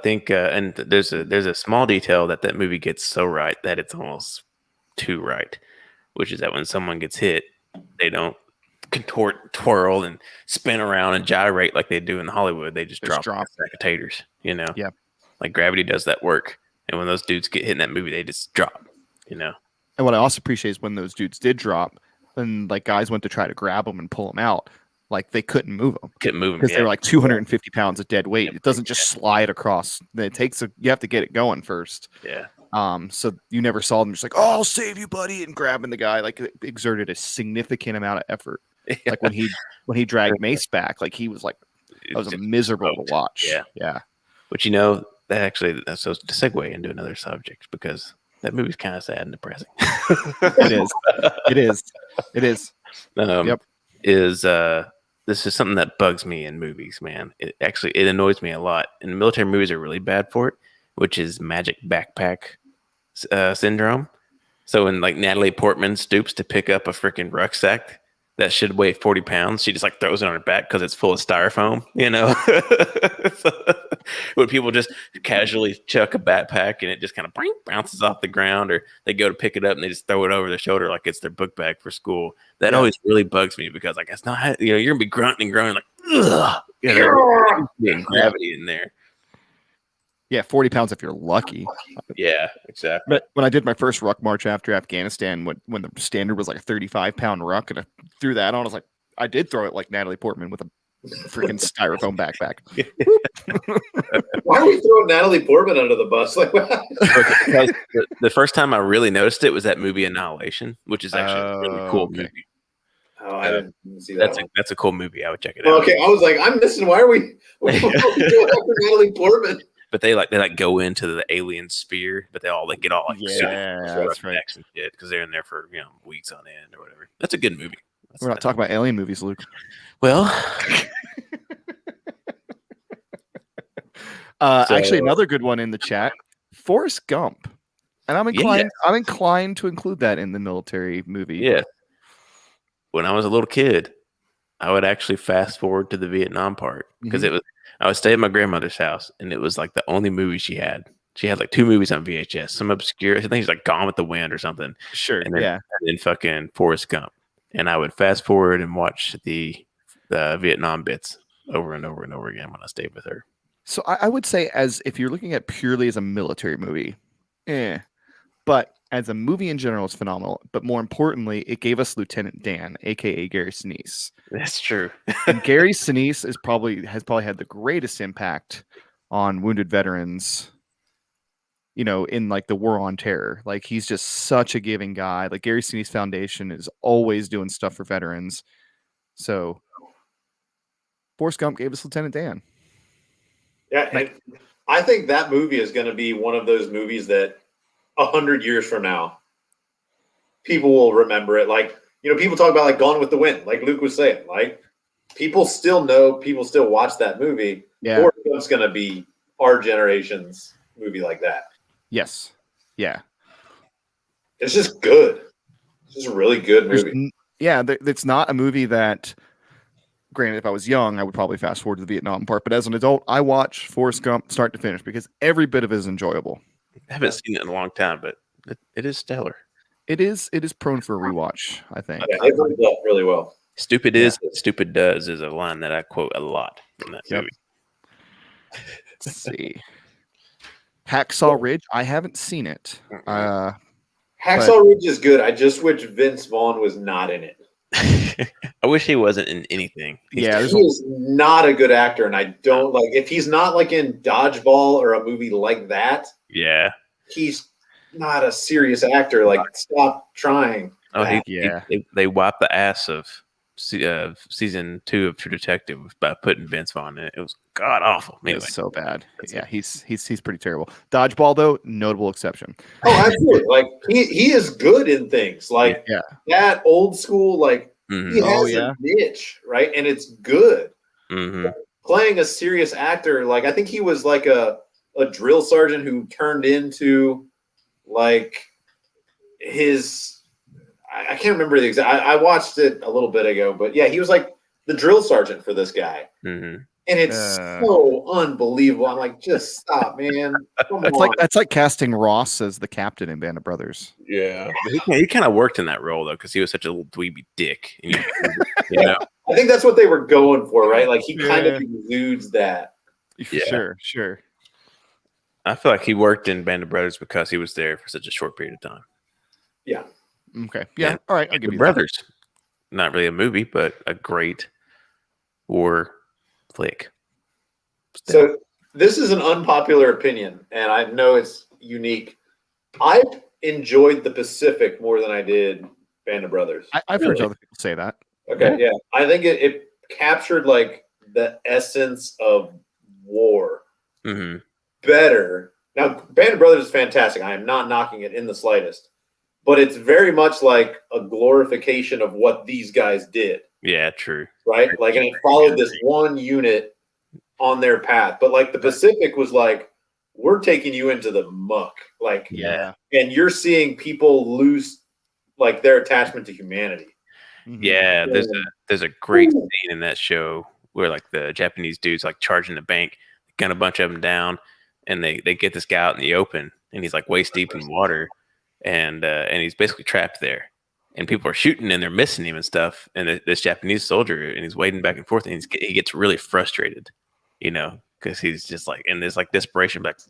think, and there's a small detail that movie gets so right that it's almost too right, which is that when someone gets hit, they don't contort, twirl, and spin around and gyrate like they do in Hollywood. They just drop like a sack of taters, Yeah. Like gravity does that work. And when those dudes get hit in that movie, they just drop, And what I also appreciate is when those dudes did drop, then like guys went to try to grab them and pull them out. Like they couldn't move them. Because they were like 250 pounds of dead weight. It doesn't just slide across. You have to get it going first. Yeah. So you never saw them just like, oh, I'll save you, buddy, and grabbing the guy. Like it exerted a significant amount of effort. Like when he dragged Mace back, like he was like, that was miserable to watch. Yeah. But that actually, so to segue into another subject, because that movie's kind of sad and depressing. It is. Yep. This is something that bugs me in movies, man. It annoys me a lot. And military movies are really bad for it, which is magic backpack syndrome. So when like Natalie Portman stoops to pick up a freaking rucksack that should weigh 40 pounds, she just like throws it on her back because it's full of styrofoam, when people just casually chuck a backpack and it just kind of bounces off the ground, or they go to pick it up and they just throw it over their shoulder like it's their book bag for school. That always really bugs me, because like, it's not, you're gonna be grunting and groaning like, ugh, getting gravity in there. Yeah, 40 pounds if you're lucky. Yeah, exactly. But when I did my first ruck march after Afghanistan, when the standard was like a 35-pound ruck, and I threw that on, I was like, I did throw it like Natalie Portman with a freaking styrofoam backpack. Why are we throwing Natalie Portman under the bus? Like, because the first time I really noticed it was that movie Annihilation, which is actually a really cool movie. Oh, I didn't see that. That's a cool movie. I would check it out. Okay, I was like, I'm missing. Why are we going after Natalie Portman? But they go into the alien sphere, but they get all like that's right, and shit, because they're in there for weeks on end or whatever. That's a good movie. We're not talking about alien movies, Luke. Well, actually, another good one in the chat, Forrest Gump, and I'm inclined to include that in the military movie. Yeah. When I was a little kid, I would actually fast forward to the Vietnam part, because I would stay at my grandmother's house, and it was like the only movie she had. She had like 2 movies on VHS, some obscure, I think it's like Gone with the Wind or something. Sure. And then fucking Forrest Gump. And I would fast forward and watch the Vietnam bits over and over and over again when I stayed with her. So I would say, as if you're looking at purely as a military movie, but as a movie in general, it's phenomenal. But more importantly, it gave us Lieutenant Dan, aka Gary Sinise. That's true. And Gary Sinise has probably had the greatest impact on wounded veterans, in like the war on terror. Like, he's just such a giving guy. Like, Gary Sinise Foundation is always doing stuff for veterans. So Forrest Gump gave us Lieutenant Dan. Yeah, and I think that movie is going to be one of those movies that 100 years from now, people will remember it. Like, people talk about like Gone with the Wind, like Luke was saying. Like, people still watch that movie. Yeah, Forrest Gump's going to be our generation's movie like that. Yes. Yeah. It's just good. It's just a really good movie. It's not a movie that, granted, if I was young, I would probably fast forward to the Vietnam part. But as an adult, I watch Forrest Gump start to finish because every bit of it is enjoyable. I haven't seen it in a long time, but it is stellar. It is prone for a rewatch, I think. Yeah, it holds up really well. Stupid is what stupid does is a line that I quote a lot in that movie. Let's see. Hacksaw Ridge. I haven't seen it. Hacksaw Ridge is good. I just wish Vince Vaughn was not in it. I wish he wasn't in anything. He is not a good actor, and I don't like if he's not like in Dodgeball or a movie like that. Yeah, he's not a serious actor. Like, stop trying. Oh, they wiped the ass of season 2 of True Detective by putting Vince Vaughn in it. It was god awful. Anyway. It was so bad. He's pretty terrible. Dodgeball, though, notable exception. Oh, absolutely. Like he is good in things like that old school. Like he has a niche, right? And it's good. Mm-hmm. Playing a serious actor, like I think he was like a drill sergeant who turned into like his. I can't remember the exact. I watched it a little bit ago, but yeah, he was like the drill sergeant for this guy, and it's so unbelievable. I'm like, just stop, man. That's like casting Ross as the captain in Band of Brothers. Yeah, he kind of worked in that role though because he was such a little dweeby dick. You know? I think that's what they were going for, right? Like he kind of exudes that. Sure. I feel like he worked in Band of Brothers because he was there for such a short period of time. Yeah. Okay. Yeah. All right. I'll give you Brothers. That. Not really a movie, but a great war flick. Still. So this is an unpopular opinion, and I know it's unique. I enjoyed the Pacific more than I did Band of Brothers. I've heard other people say that. Okay. Yeah. I think it captured like the essence of war better. Now, Band of Brothers is fantastic. I am not knocking it in the slightest. But it's very much like a glorification of what these guys did. Yeah, true. Right? Like, and it followed this one unit on their path. But like the Pacific was like, we're taking you into the muck. Like, and you're seeing people lose like their attachment to humanity. Yeah, there's a great scene in that show where like the Japanese dudes like charging the bank, gun a bunch of them down, and they get this guy out in the open, and he's like waist deep in water. And he's basically trapped there, and people are shooting and they're missing him and stuff. And this Japanese soldier, and he's wading back and forth, and he gets really frustrated, because he's just like in this like desperation, like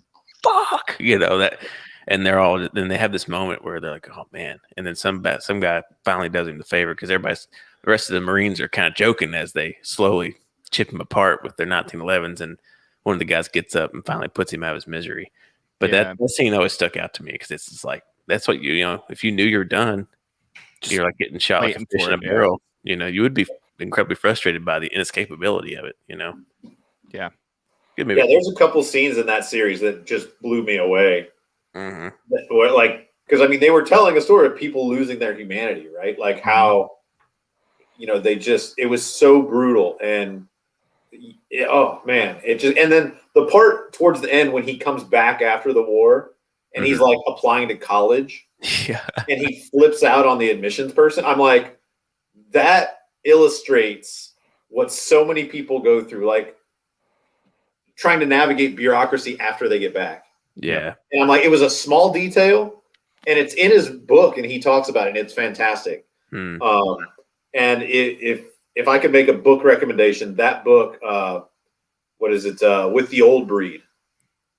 fuck, that. And then they have this moment where they're like, oh man. And then some guy finally does him the favor because the rest of the Marines are kind of joking as they slowly chip him apart with their 1911s, and one of the guys gets up and finally puts him out of his misery. But that scene always stuck out to me because it's just like. That's what if you knew you were done, you're like getting shot like a fish in a barrel. You would be incredibly frustrated by the inescapability of it. Yeah. Good movie. Yeah, there's a couple scenes in that series that just blew me away. Like, because I mean, they were telling a story of people losing their humanity, right? Like how, it was so brutal, and oh man, and then the part towards the end when he comes back after the war. And he's like applying to college, and he flips out on the admissions person. I'm like, that illustrates what so many people go through, like trying to navigate bureaucracy after they get back. Yeah. And I'm like, it was a small detail, and it's in his book, and he talks about it, and it's fantastic. And if I could make a book recommendation, that book, what is it? With the Old Breed.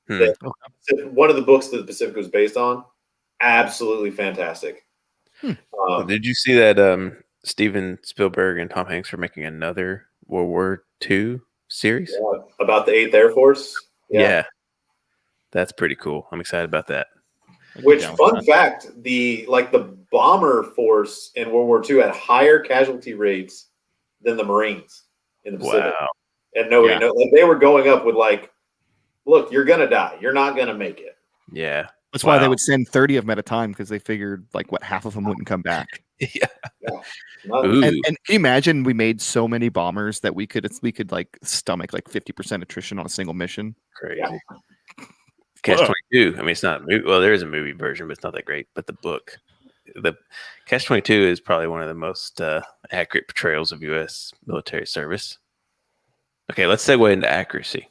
One of the books that the Pacific was based on, absolutely fantastic. Did you see that Steven Spielberg and Tom Hanks are making another World War II series about the 8th Air Force? Yeah, that's pretty cool. I'm excited about that. Which, fun fact, the bomber force in World War II had higher casualty rates than the Marines in the Pacific. Wow. And nobody knows. Like, they were going up with like, look, you're going to die. You're not going to make it. Yeah. That's why they would send 30 of them at a time, because they figured like half of them wouldn't come back. And can you imagine we made so many bombers that we could like stomach like 50% attrition on a single mission? Crazy. Catch 22. I mean, it's not a movie. Well, there is a movie version, but it's not that great. But the book, the Catch-22 is probably one of the most accurate portrayals of U.S. military service. Okay, let's segue into accuracy.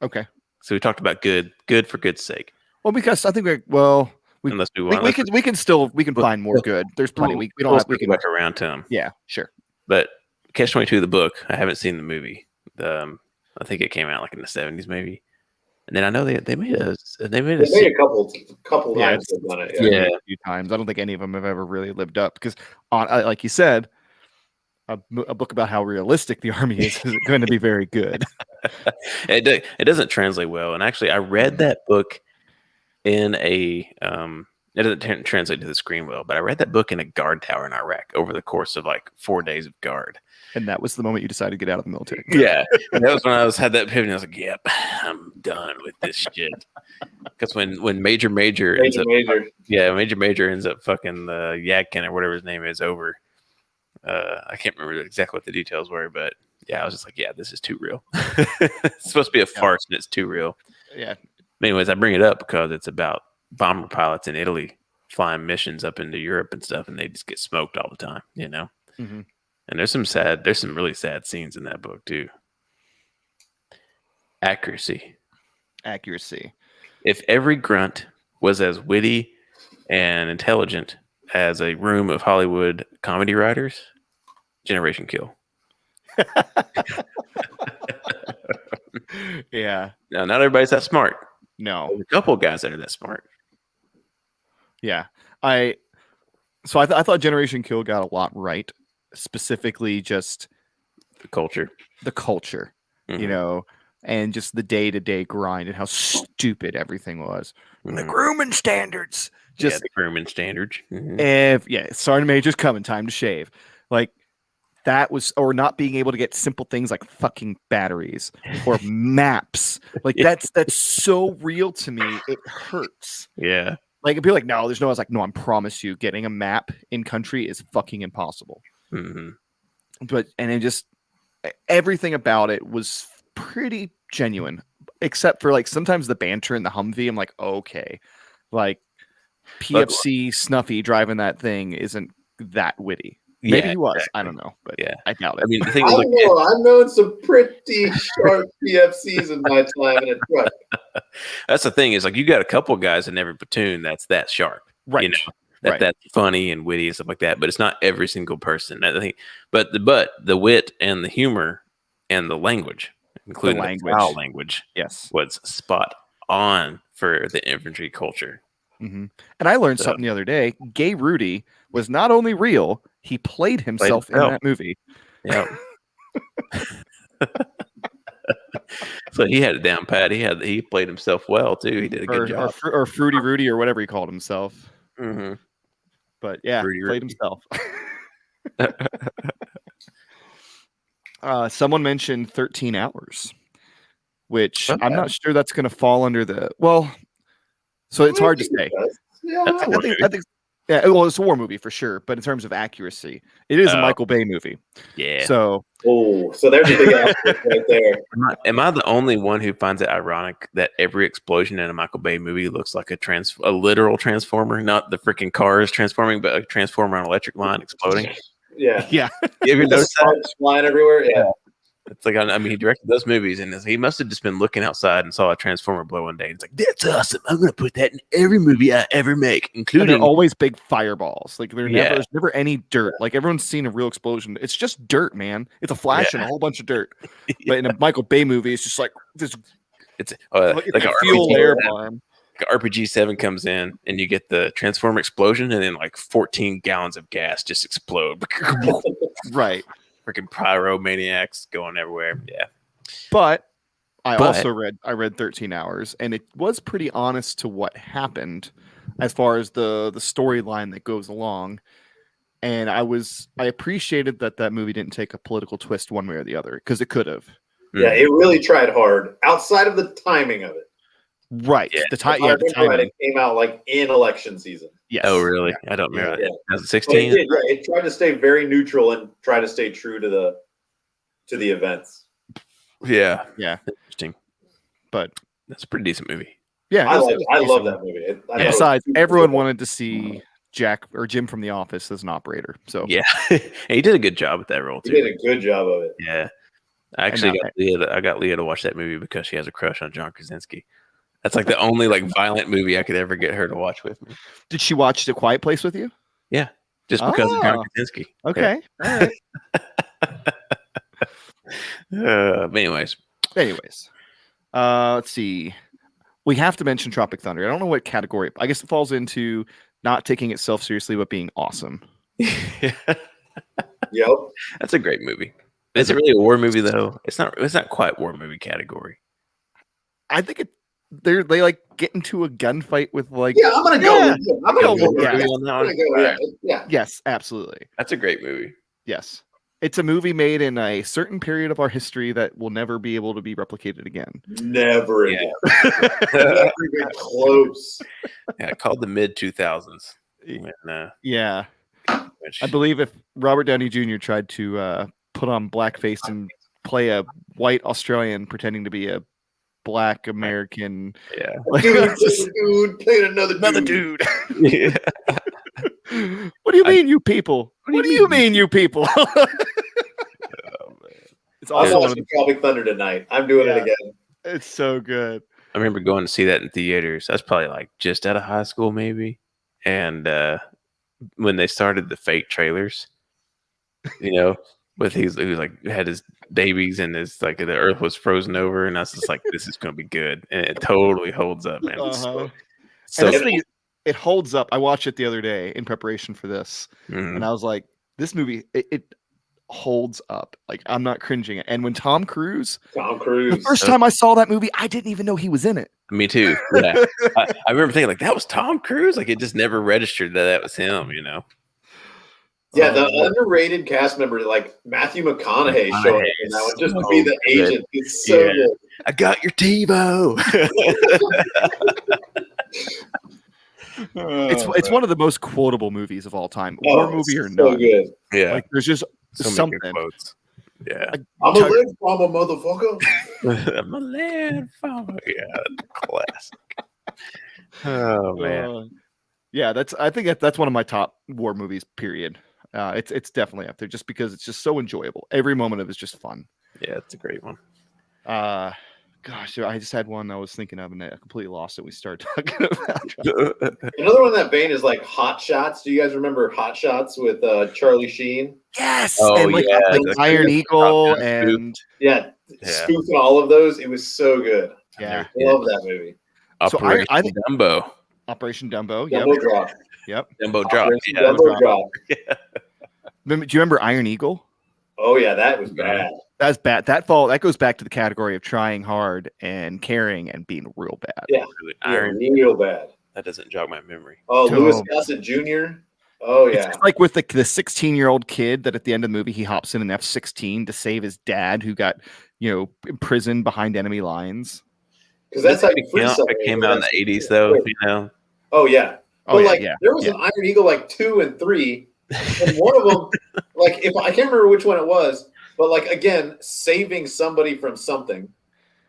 Okay. So we talked about good for good's sake. Well, because I think we can find more good. There's plenty. We don't have. We can back around to them. Yeah, sure. But Catch-22, the book, I haven't seen the movie. I think it came out like in the 70s, maybe. And then I know they made a couple times. They've done it. Yeah, a few times. I don't think any of them have ever really lived up because, like you said, a book about how realistic the Army is going to be very good. It doesn't translate well. And actually, I read that book in a it doesn't translate to the screen well, but I read that book in a guard tower in Iraq over the course of like 4 days of guard. And that was the moment you decided to get out of the military. Yeah, and that was when I had that pivot. I was like, "Yep, I'm done with this shit." Because when Major ends up fucking the Yadkin or whatever his name is over. I can't remember exactly what the details were, but yeah, I was just like, "Yeah, this is too real." It's supposed to be a farce, and it's too real. Yeah. Anyways, I bring it up because it's about bomber pilots in Italy flying missions up into Europe and stuff, and they just get smoked all the time, you know. Mm-hmm. And there's some really sad scenes in that book too. Accuracy. If every grunt was as witty and intelligent as a room of Hollywood comedy writers, generation kill. Yeah. No, not everybody's that smart. No. There's a couple of guys that are that smart. Yeah. I thought Generation Kill got a lot right. Specifically just the culture, mm-hmm. you know, and just the day-to-day grind and how stupid everything was. Mm-hmm. The grooming standards. The grooming standards. Mm-hmm. Sergeant Major's coming, time to shave. Like that was, or not being able to get simple things like fucking batteries or maps. Like that's so real to me. It hurts. Yeah. Like it'd be like, no, there's no. I was like, no, I promise you, getting a map in country is fucking impossible. Mm-hmm. But it just everything about it was pretty genuine, except for like sometimes the banter in the Humvee. I'm like, okay, like PFC Snuffy driving that thing isn't that witty. Maybe he was. Exactly. I don't know, but I doubt it. I mean, the thing I've known some pretty sharp PFCs in my time in a truck. That's the thing is like you got a couple guys in every platoon that's that sharp, right? You know? That's funny and witty and stuff like that, but it's not every single person. I think, but the wit and the humor and the language, including the foul language, was spot on for the infantry culture. Mm-hmm. And I learned something the other day. Gay Rudy was not only real; he played himself in that movie. Yeah. So he had it down pat. He played himself well too. He did a good job. Or Fruity Rudy or whatever he called himself. Mm-hmm. But yeah, played himself. Someone mentioned 13 hours, which I'm not sure that's going to fall under the so it's hard to say. I think it's a war movie for sure, but in terms of accuracy, it is a Michael Bay movie. Yeah. So there's a big asterisk right there. Am I the only one who finds it ironic that every explosion in a Michael Bay movie looks like a literal transformer, not the freaking cars transforming, but a transformer on an electric line exploding? Yeah. Yeah. You ever notice that? Flying everywhere? Yeah. It's like, I mean, he directed those movies, and he must have just been looking outside and saw a transformer blow one day. It's like, that's awesome. I'm going to put that in every movie I ever make, including. And they're always big fireballs. Like, there's never any dirt. Like, everyone's seen a real explosion. It's just dirt, man. It's a flash and a whole bunch of dirt. But in a Michael Bay movie, it's just like this. It's like a fuel air bomb. Like RPG-7 comes in, and you get the transformer explosion, and then like 14 gallons of gas just explode. Right. Freaking pyromaniacs going everywhere. Yeah. But I read 13 Hours, and it was pretty honest to what happened as far as the storyline that goes along. And I appreciated that movie didn't take a political twist one way or the other, because it could have. Yeah, it really tried hard outside of the timing of it. Right. Yeah. The timing. It came out like in election season. Yes. Oh, really? Yeah. I don't remember that. 2016. It tried to stay very neutral and try to stay true to the events. Yeah. Yeah. Interesting. But that's a pretty decent movie. Yeah. I love that movie. Besides, everyone wanted to see Jack or Jim from The Office as an operator. So Yeah, he did a good job with that role He too. did a good job of it. Yeah, I actually got Leah to watch that movie because she has a crush on John Krasinski. That's like the only like violent movie I could ever get her to watch with me. did she watch The Quiet Place with you? Yeah, just because of John Krasinski. Okay. All right. But anyways, let's see. We have to mention Tropic Thunder. I don't know what category. I guess it falls into not taking itself seriously, but being awesome. Yep. That's a great movie. Is it really a war movie though? It's not. It's not quite war movie category. I think they like get into a gunfight with like. Yeah, I'm gonna go. With it. I'm gonna go. With Yeah. it. On that I'm one? gonna go, All right. yeah. Yes, absolutely. That's a great movie. Yes. It's a movie made in a certain period of our history that will never be able to be replicated again. Never again. Never even close. Yeah, called the mid 2000s. Yeah. I believe if Robert Downey Jr. tried to put on blackface and play a white Australian pretending to be a black American. Yeah. Dude, playing another dude. Yeah. What do you mean, you people? What do you mean, you people? It's I'm also watching Tropic Thunder tonight. I'm doing it again. It's so good. I remember going to see that in theaters. I was probably like just out of high school, maybe. And when they started the fake trailers, with he was like had his babies and his like the earth was frozen over, and I was just like, this is gonna be good, and it totally holds up, man. Uh-huh. So And this thing, it holds up. I watched it the other day in preparation for this, Mhm. and I was like, this movie, it holds up. Like, I'm not cringing. And when Tom Cruise, the first time I saw that movie, I didn't even know he was in it. Me too. Yeah, I remember thinking like that was Tom Cruise. Like it just never registered that was him. Yeah, the underrated cast member like Matthew McConaughey showing up in that one just to be the agent. It's so good. I got your TiVo. It's one of the most quotable movies of all time. War movie or so not. Good. Yeah, like there's just so many something. good quotes. Yeah, I'm a lead farmer, motherfucker. I'm a land farmer. Yeah, classic. Oh man. Yeah, I think that's one of my top war movies. Period. It's definitely up there just because it's just so enjoyable. Every moment of it is just fun. Yeah, it's a great one. Gosh, I just had one I was thinking of and I completely lost it. We started talking about Another one in that vein is like Hot Shots. Do you guys remember Hot Shots with Charlie Sheen? Yes. Oh, and like, yeah, like Iron Eagle and spoofing all of those. It was so good. Yeah, I love that movie. Operation Dumbo. Operation Dumbo. Dumbo Drop. Yep. Dumbo Drop. Yeah, Dumbo Drop. Do you remember Iron Eagle? Oh yeah, that was bad. That's bad. That goes back to the category of trying hard and caring and being real bad. Yeah, real bad. That doesn't jog my memory. Oh, Louis Gossett Jr. Oh yeah, it's like with the 16-year-old kid that at the end of the movie he hops in an F-16 to save his dad who got imprisoned behind enemy lines. Because that's how you free somebody. It came out in the 80s, though. Oh yeah, but there was an Iron Eagle like 2 and 3, and one of them, like if I can't remember which one it was, but like again, saving somebody from something.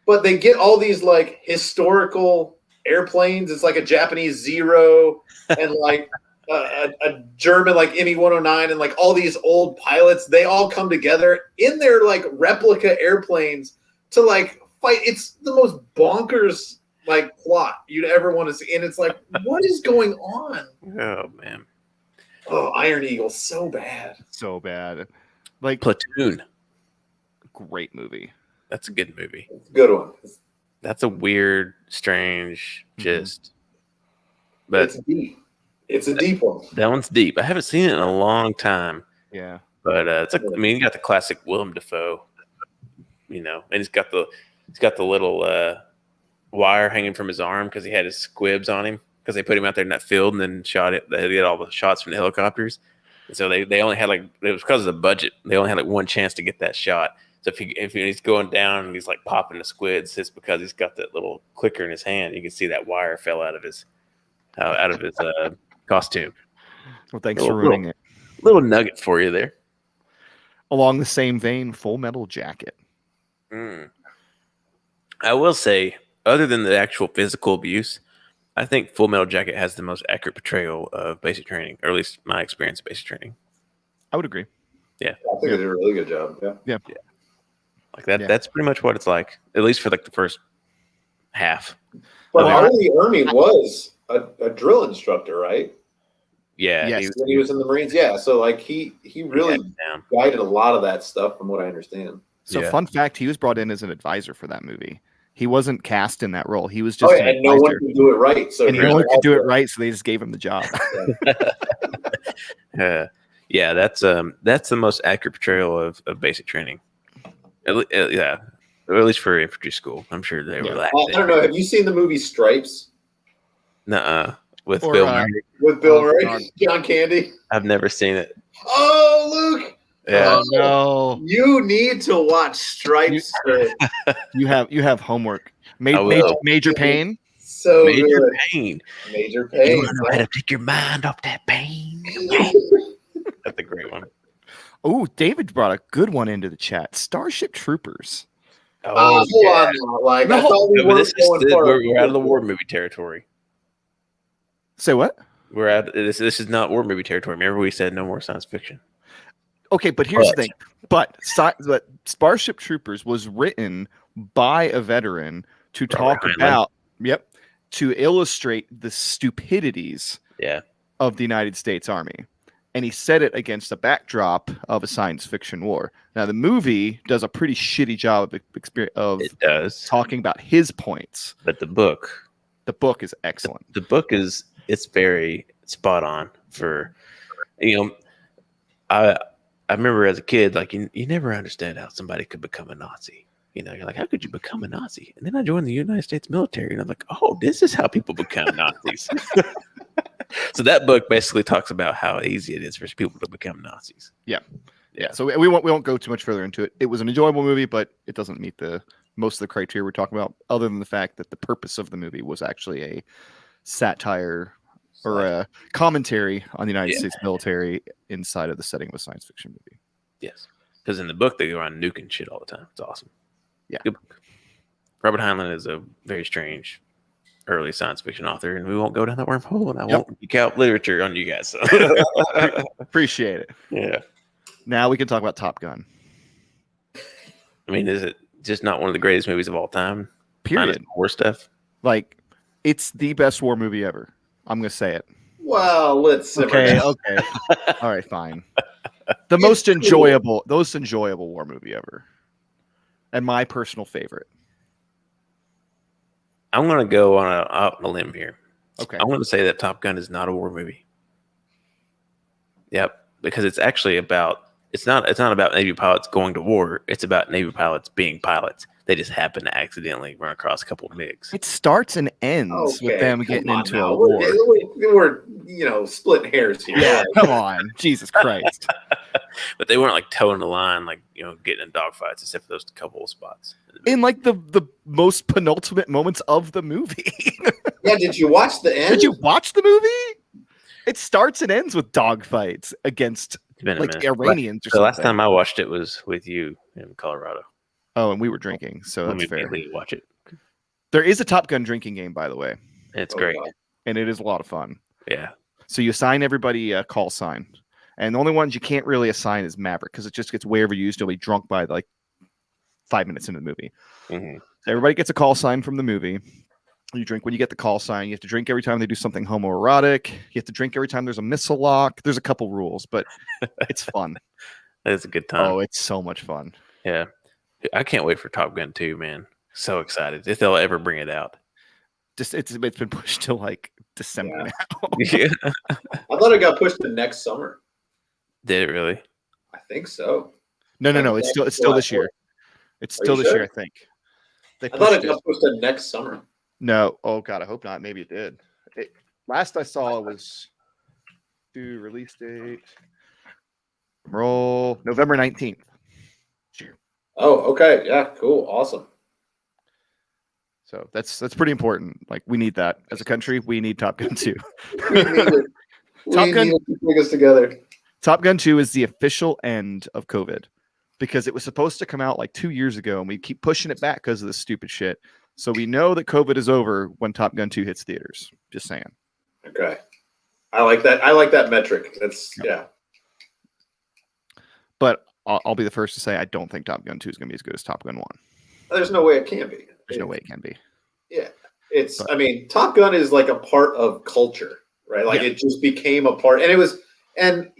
But they get all these like historical airplanes. It's like a Japanese Zero and like a German like ME-109 and like all these old pilots. They all come together in their like replica airplanes to like fight. It's the most bonkers like plot you'd ever want to see, and it's like, what is going on? Oh man. Oh, Iron Eagle, so bad. Like Platoon. Great movie. That's a good movie. It's a good one. That's a weird, strange, but it's deep. It's a deep one. That one's deep. I haven't seen it in a long time. Yeah. But it's like, I mean, you got the classic Willem Dafoe, and he's got the little wire hanging from his arm because he had his squibs on him because they put him out there in that field and then shot it. They did all the shots from the helicopters. And so they only had it was because of the budget. They only had like one chance to get that shot. So if he's going down and he's like popping the squids, it's because he's got that little clicker in his hand. You can see that wire fell out of his costume. Well, thanks for ruining it. Little nugget for you there. Along the same vein, Full Metal Jacket. I will say, other than the actual physical abuse, I think Full Metal Jacket has the most accurate portrayal of basic training, or at least my experience of basic training. I would agree. I think they did a really good job. Yeah. Like that. Yeah. That's pretty much what it's like, at least for like the first half. But Well, Arlie Ermey was a drill instructor, right? Yeah. Yes. When he was in the Marines. Yeah. So like he really down. guided a lot of that stuff from what I understand. So Yeah. fun fact, he was brought in as an advisor for that movie. He wasn't cast in that role. He was just an and no one advisor. could do it right. So And no one could do it right, so they just gave him the job. Yeah, that's the most accurate portrayal of basic training. Yeah, or at least for infantry school. I'm sure they were. I don't know. Have you seen the movie Stripes Nuh-uh. With Or, Bill Murray. with Bill Oh, Murray, God. John Candy? I've never seen it. Oh, Luke, Yeah, no. you need to watch Stripes. sir. You have homework. I will. Major pain. So Major good. pain. Major You pain. want to know how to take your mind off that pain? That's a great one. Oh, David brought a good one into the chat. Starship Troopers. Hold on now. Like, I No, thought we No, but were this is going far. we're out of the war movie territory. Say what? We're out. This is not war movie territory. Remember, we said no more science fiction. Okay, but here's the thing. But Starship Troopers was written by a veteran to talk Heinlein. about, to illustrate the stupidities Yeah, of the United States Army. And he set it against the backdrop of a science fiction war. Now, the movie does a pretty shitty job of it does. talking about his points. But the book is excellent. The book it's very spot on for, I remember as a kid, like you never understand how somebody could become a Nazi. You're like, how could you become a Nazi? And then I joined the United States military, and I'm like, oh, this is how people become Nazis. So that book basically talks about how easy it is for people to become Nazis. Yeah. So we won't go too much further into it. It was an enjoyable movie, but it doesn't meet most of the criteria we're talking about, other than the fact that the purpose of the movie was actually a satire or a commentary on the United States military inside of the setting of a science fiction movie. Yes, because in the book they go around nuking shit all the time. It's awesome. Yeah. Good book. Robert Heinlein is a very strange early science fiction author, and we won't go down that wormhole, and I won't geek out literature on you guys. So. Appreciate it. Yeah. Now we can talk about Top Gun. I mean, is it just not one of the greatest movies of all time? Period. War stuff. Like, it's the best war movie ever. I'm gonna say it. Well, let's simmer Okay. down. Okay. All right. Fine. The most enjoyable war movie ever, and my personal favorite. I'm going to go out on a limb here. Okay. I'm going to say that Top Gun is not a war movie. Yep, because it's actually about it's not about Navy pilots going to war. It's about Navy pilots being pilots. They just happen to accidentally run across a couple of MiGs. It starts and ends with them come getting on into now. a war. We're splitting hairs here. Yeah, come on, Jesus Christ! But they weren't like towing the line, like getting in dogfights, except for those couple of spots. In like the most penultimate moments of the movie. Yeah, did you watch the end? Did you watch the movie? It starts and ends with dogfights against It's been a like minute. Iranians or The something. last time I watched it was with you in Colorado. Oh, and we were drinking, so Let that's me fair. immediately watch it. There is a Top Gun drinking game, by the way, It's Oh, great. God. and it is a lot of fun. Yeah. So you assign everybody a call sign, and the only ones you can't really assign is Maverick because it just gets way overused. You'll be drunk by like 5 minutes into the movie. hmm So everybody gets a call sign from the movie. You drink when you get the call sign. You have to drink every time they do something homoerotic. You have to drink every time there's a missile lock. There's a couple rules, but it's fun. It's a good time. Oh, it's so much fun. Yeah. I can't wait for Top Gun 2, man. So excited if they'll ever bring it out. Just it's been pushed to like December Yeah. now. Yeah. I thought it got pushed to next summer. Did it really? I think so. No. It's still this year. It's still you this sure? year, I think. They I thought pushed it got pushed to next summer. No. Oh God, I hope not. Maybe it did. Last I saw it was due release date. Roll November 19th. Oh, okay. Yeah, cool. Awesome. So that's pretty important. Like we need that as a country. We need Top Gun 2. We need it. Top We Gun- need to bring us together. Top Gun 2 is the official end of COVID because it was supposed to come out like 2 years ago and we keep pushing it back because of this stupid shit. So we know that COVID is over when Top Gun 2 hits theaters. Just saying. Okay. I like that. I like that metric. That's yeah. But I'll be the first to say I don't think Top Gun 2 is going to be as good as Top Gun 1. There's no way it can be. There's no way it can be. Yeah. I mean, Top Gun is like a part of culture, right? Like it just became a part. And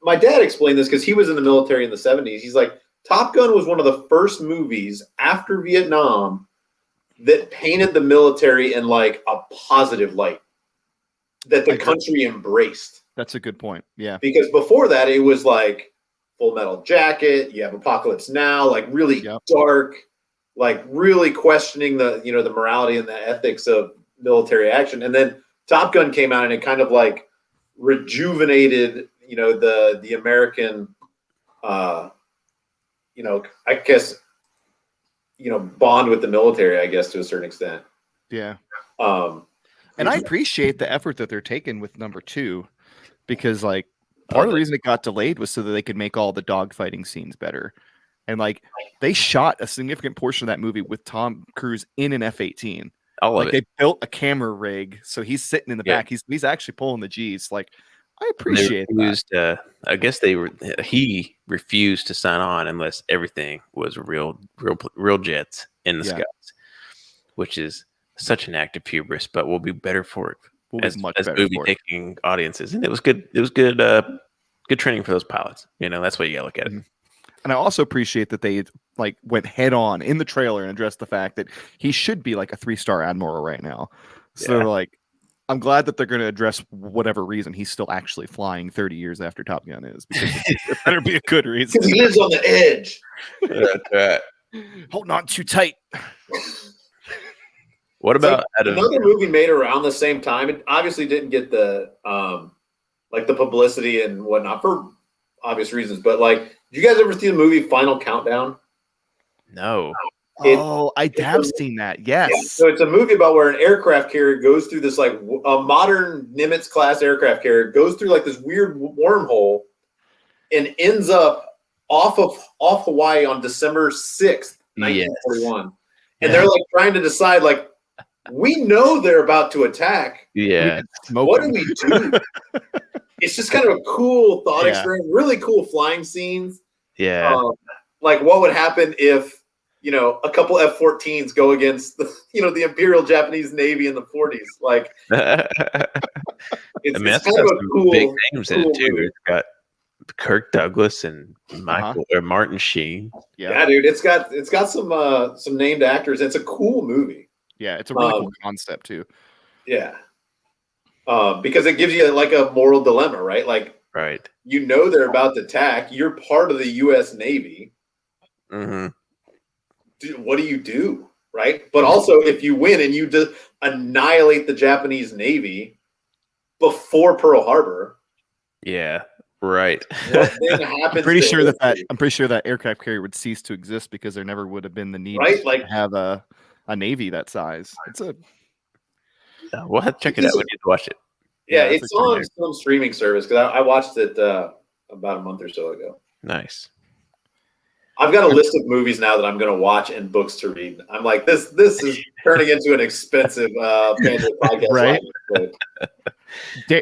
my dad explained this because he was in the military in the 70s. He's like, Top Gun was one of the first movies after Vietnam that painted the military in like a positive light that the country embraced. That's a good point. Yeah. Because before that, it was like Full Metal Jacket. You have Apocalypse Now, like really dark, like really questioning the morality and the ethics of military action. And then Top Gun came out and it kind of like rejuvenated, the American, I guess, bond with the military, I guess, to a certain extent. Yeah. And I appreciate the effort that they're taking with number 2, because like part of the reason it got delayed was so that they could make all the dogfighting scenes better. And like they shot a significant portion of that movie with Tom Cruise in an F-18. They built a camera rig, so he's sitting in the back. He's actually pulling the G's. Like, I appreciate that. I guess he refused to sign on unless everything was real jets in the skies, which is such an act of hubris, but we'll be better for it. As movie taking audiences, and it was good. It was good. Good training for those pilots. That's what you gotta look at it. And I also appreciate that they like went head on in the trailer and addressed the fact that he should be like a 3-star admiral right now. So like, I'm glad that they're going to address whatever reason he's still actually flying 30 years after Top Gun is, because it better be a good reason. Because he lives on the edge. That's right. Holding on too tight. What about another movie made around the same time? It obviously didn't get the the publicity and whatnot for obvious reasons, but like, did you guys ever see the movie Final Countdown? No. I have seen that. Yes. Yeah. So it's a movie about where an aircraft carrier goes through this, like a modern Nimitz class aircraft carrier goes through like this weird wormhole and ends up off Hawaii on December 6th, 1941. And they're like trying to decide, like, we know they're about to attack. Yeah. What do we do? It's just kind of a cool thought experiment, really cool flying scenes. Yeah. Like what would happen if, a couple F-14s go against the Imperial Japanese Navy in the 40s. Like, it's kind of a cool, big names in it too. Movie. It's got Kirk Douglas and Martin Sheen. Yeah, dude, it's got some named actors. It's a cool movie. Yeah, it's a really cool concept too. Yeah. Because it gives you like a moral dilemma, right? Like, they're about to attack. You're part of the U.S. Navy. Mm-hmm. What do you do, right? But also, if you win and you just annihilate the Japanese Navy before Pearl Harbor, right. What then happens? I'm pretty sure that aircraft carrier would cease to exist because there never would have been the need to have a navy that size. We'll have to check it out. We need to watch it. Yeah, it's on some streaming service because I watched it about a month or so ago. Nice. I've got a list of movies now that I'm going to watch and books to read. I'm like, this is turning into an expensive Panjoy podcast. Right?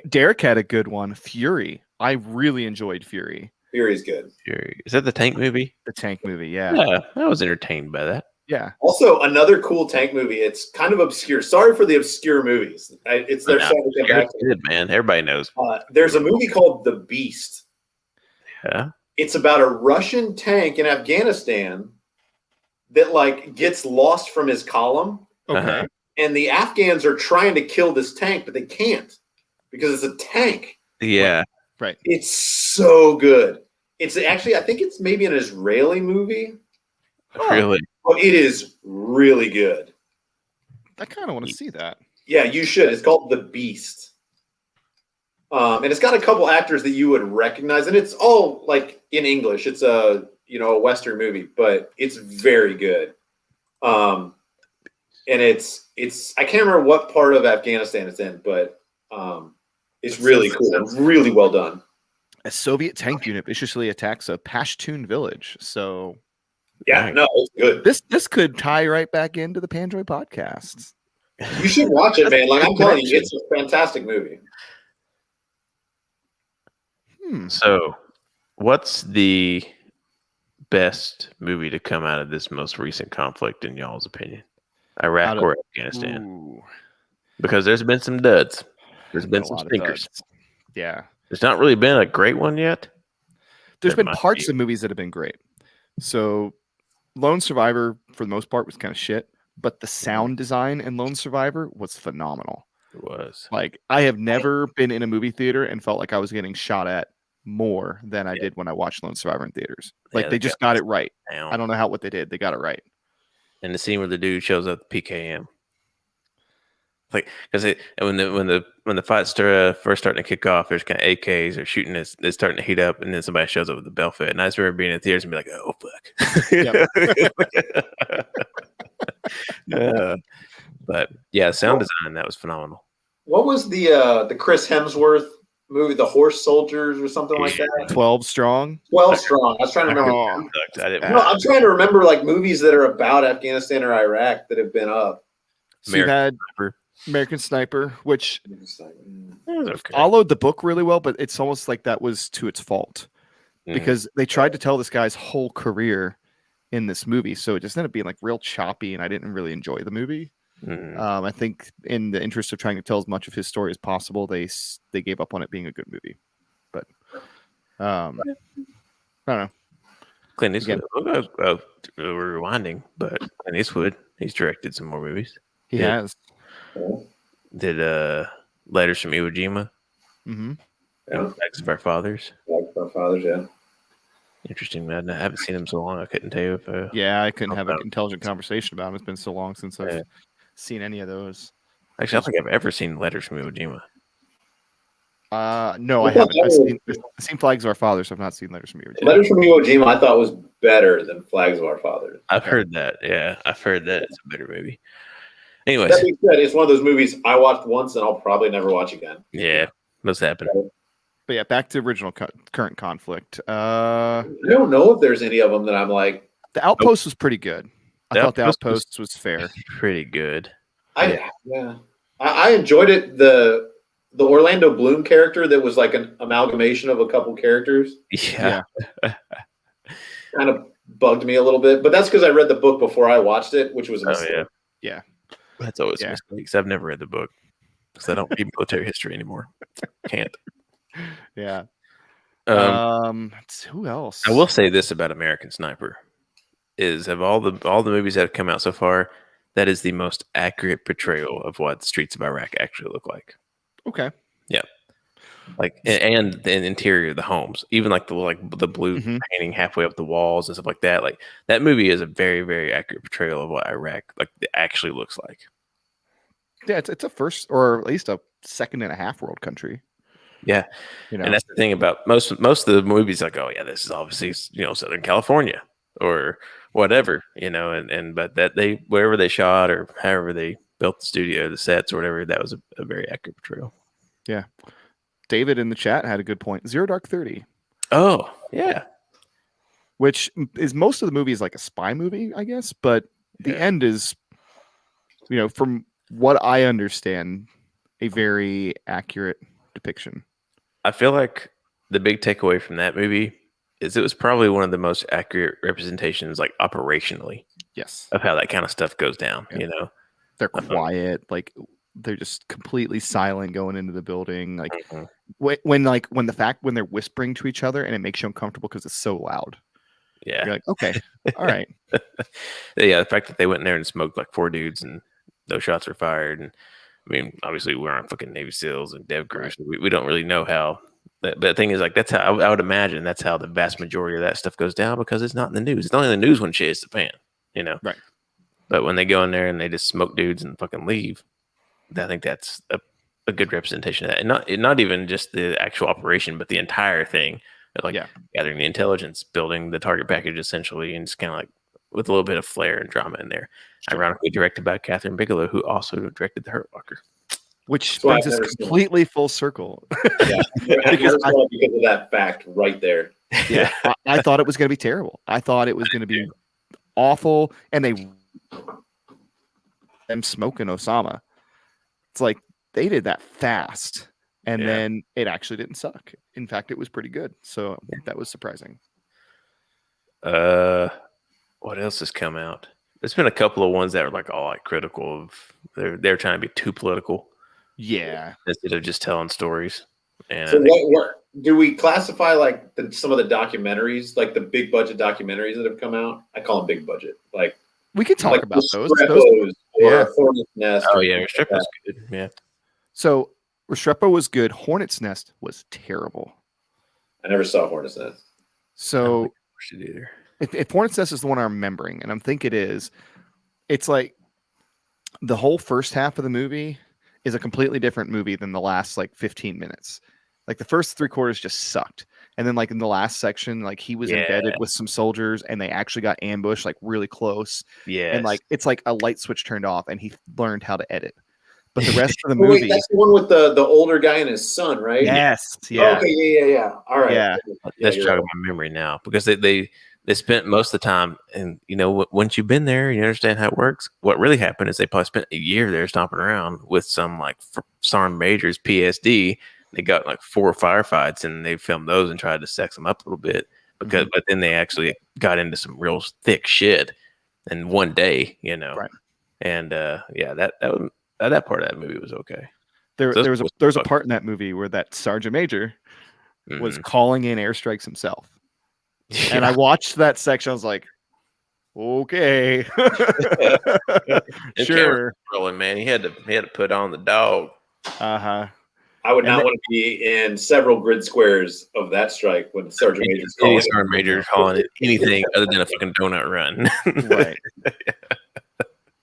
Derek had a good one, Fury. I really enjoyed Fury. Fury's good. Fury. Is that the tank movie? The tank movie, yeah. Yeah, I was entertained by that. Yeah. Also, another cool tank movie. It's kind of obscure. Sorry for the obscure movies. It's their second back. Good, man. Everybody knows. There's a movie called The Beast. Yeah. It's about a Russian tank in Afghanistan that like gets lost from his column. Okay. And the Afghans are trying to kill this tank, but they can't because it's a tank. Yeah. Right. It's so good. It's actually, I think it's maybe an Israeli movie. Really? But it is really good. I kind of want to see that. Yeah, you should. It's called The Beast. And it's got a couple actors that you would recognize, and it's all like in English. It's a Western movie, but it's very good. And it's I can't remember what part of Afghanistan it's in, but it's really cool and really well done. A Soviet tank unit viciously attacks a Pashtun village. So Yeah, no, it's good. This could tie right back into the Panjoy Podcast. You should watch it, man. Like I'm telling you, it's a fantastic movie. So, what's the best movie to come out of this most recent conflict in y'all's opinion? Iraq or Afghanistan? Ooh. Because there's been some duds. There's been some stinkers. Yeah. There's not really been a great one yet. There's been parts of movies that have been great. So Lone Survivor, for the most part, was kind of shit. But the sound design in Lone Survivor was phenomenal. It was. Like, I have never been in a movie theater and felt like I was getting shot at more than I did when I watched Lone Survivor in theaters. Like, they just got it right. Down. I don't know what they did. They got it right. And the scene where the dude shows up the PKM. Like, because when the fight's first starting to kick off, there's kind of AKs or shooting is starting to heat up, and then somebody shows up with the Belfit. And I just remember being in theaters and be like, "Oh fuck!" But yeah, sound design that was phenomenal. What was the Chris Hemsworth movie, The Horse Soldiers, or something like that? 12 Strong. 12 Strong. I was trying to remember. No, I'm trying to remember like movies that are about Afghanistan or Iraq that have been up. So you had American Sniper, which followed the book really well, but it's almost like that was to its fault because they tried to tell this guy's whole career in this movie, so it just ended up being like real choppy, and I didn't really enjoy the movie. I think in the interest of trying to tell as much of his story as possible, they gave up on it being a good movie. But I don't know. Clint Eastwood. We're rewinding, but Clint Eastwood, he's directed some more movies. He has. Did Letters from Iwo Jima. Flags of Our Fathers. Flags of Our Fathers, yeah. Interesting, man. I haven't seen him so long. I couldn't tell you if. I couldn't have an intelligent conversation about him. It's been so long since I've seen any of those. Actually, I don't think I've ever seen Letters from Iwo Jima. No, I haven't. I've seen Flags of Our Fathers. I've not seen Letters from Iwo Jima. Letters from Iwo Jima I thought was better than Flags of Our Fathers. I've heard that. Yeah, I've heard that it's a better movie. Anyways, that being said, it's one of those movies I watched once and I'll probably never watch again. Yeah, must happen. But yeah, back to original current conflict. I don't know if there's any of them that I'm like. The Outpost was pretty good. I thought the Outpost was fair. Pretty good. I enjoyed it. The Orlando Bloom character that was like an amalgamation of a couple characters. Yeah. Kind of bugged me a little bit, but that's because I read the book before I watched it, which was a mistake. Yeah. That's always a mistake because I've never read the book because I don't read military history anymore. Can't. Yeah. Who else? I will say this about American Sniper is of all the movies that have come out so far, that is the most accurate portrayal of what the streets of Iraq actually look like. Okay. Yeah. Like and the interior of the homes, even like the blue painting halfway up the walls and stuff like that. Like that movie is a very, very accurate portrayal of what Iraq actually looks like. Yeah, it's a first or at least a second and a half world country. Yeah, and that's the thing about most of the movies. Like, oh yeah, this is obviously Southern California or whatever, but that wherever they shot or however they built the studio, the sets or whatever, that was a very accurate portrayal. Yeah. David in the chat had a good point. Zero Dark 30. Oh, yeah. Which is most of the movie is like a spy movie, I guess, but the end is, from what I understand, a very accurate depiction. I feel like the big takeaway from that movie is it was probably one of the most accurate representations, like operationally, of how that kind of stuff goes down. They're quiet, like they're just completely silent going into the building. Like when they're whispering to each other and it makes you uncomfortable because it's so loud. Yeah, you're like, okay, all right. Yeah, the fact that they went in there and smoked like 4 dudes and those shots were fired, and I mean, obviously we're on fucking Navy SEALs and Dev crews. Right. We don't really know how. But the thing is, like, that's how I would imagine that's how the vast majority of that stuff goes down because it's not in the news. It's only in the news when shit hits the fan, Right. But when they go in there and they just smoke dudes and fucking leave, I think that's a good representation of that. And not even just the actual operation, but the entire thing. Like gathering the intelligence, building the target package essentially, and just kind of like with a little bit of flair and drama in there. Sure. Ironically directed by Catherine Bigelow, who also directed The Hurt Locker. Which brings us completely full circle. Yeah, because of that fact right there. Yeah, I thought it was going to be terrible. I thought it was going to be awful, and them smoking Osama. It's like they did that fast, and then it actually didn't suck. In fact, it was pretty good. So that was surprising. What else has come out? There's been a couple of ones that are like all like critical of they're trying to be too political. Yeah, instead of just telling stories. And so what do we classify like some of the documentaries, like the big budget documentaries that have come out? I call them big budget. Like we can talk like about those. Or Hornet's Nest. Oh yeah, Restrepo's good. Yeah. So Restrepo was good. Hornet's Nest was terrible. I never saw Hornet's Nest. So either. If Hornet's Nest is the one I'm remembering, and I think it is, it's like the whole first half of the movie is a completely different movie than the last like 15 minutes. Like the first 3/4 just sucked. And then like in the last section, like he was embedded with some soldiers and they actually got ambushed like really close. Yeah. And like it's like a light switch turned off and he learned how to edit. But the rest of the movie. Wait, that's the one with the older guy and his son, right? Yes. Yeah. Oh, okay. Yeah. All right. Yeah. That's jogging my memory now because they spent most of the time, and you know, once you've been there, you understand how it works. What really happened is they probably spent a year there stomping around with some like Sergeant Major's PSD. They got like 4 firefights, and they filmed those and tried to sex them up a little bit because, but then they actually got into some real thick shit in one day, you know. Right. And that part of that movie was okay. There was a part in that movie where that Sergeant Major was calling in airstrikes himself. Yeah. And I watched that section. I was like, okay, sure. Rolling, man. He had to put on the dog. Uh-huh. I would not want to be in several grid squares of that strike when Sergeant Major's calling. Sergeant Major calling it anything other than a fucking donut run. Right.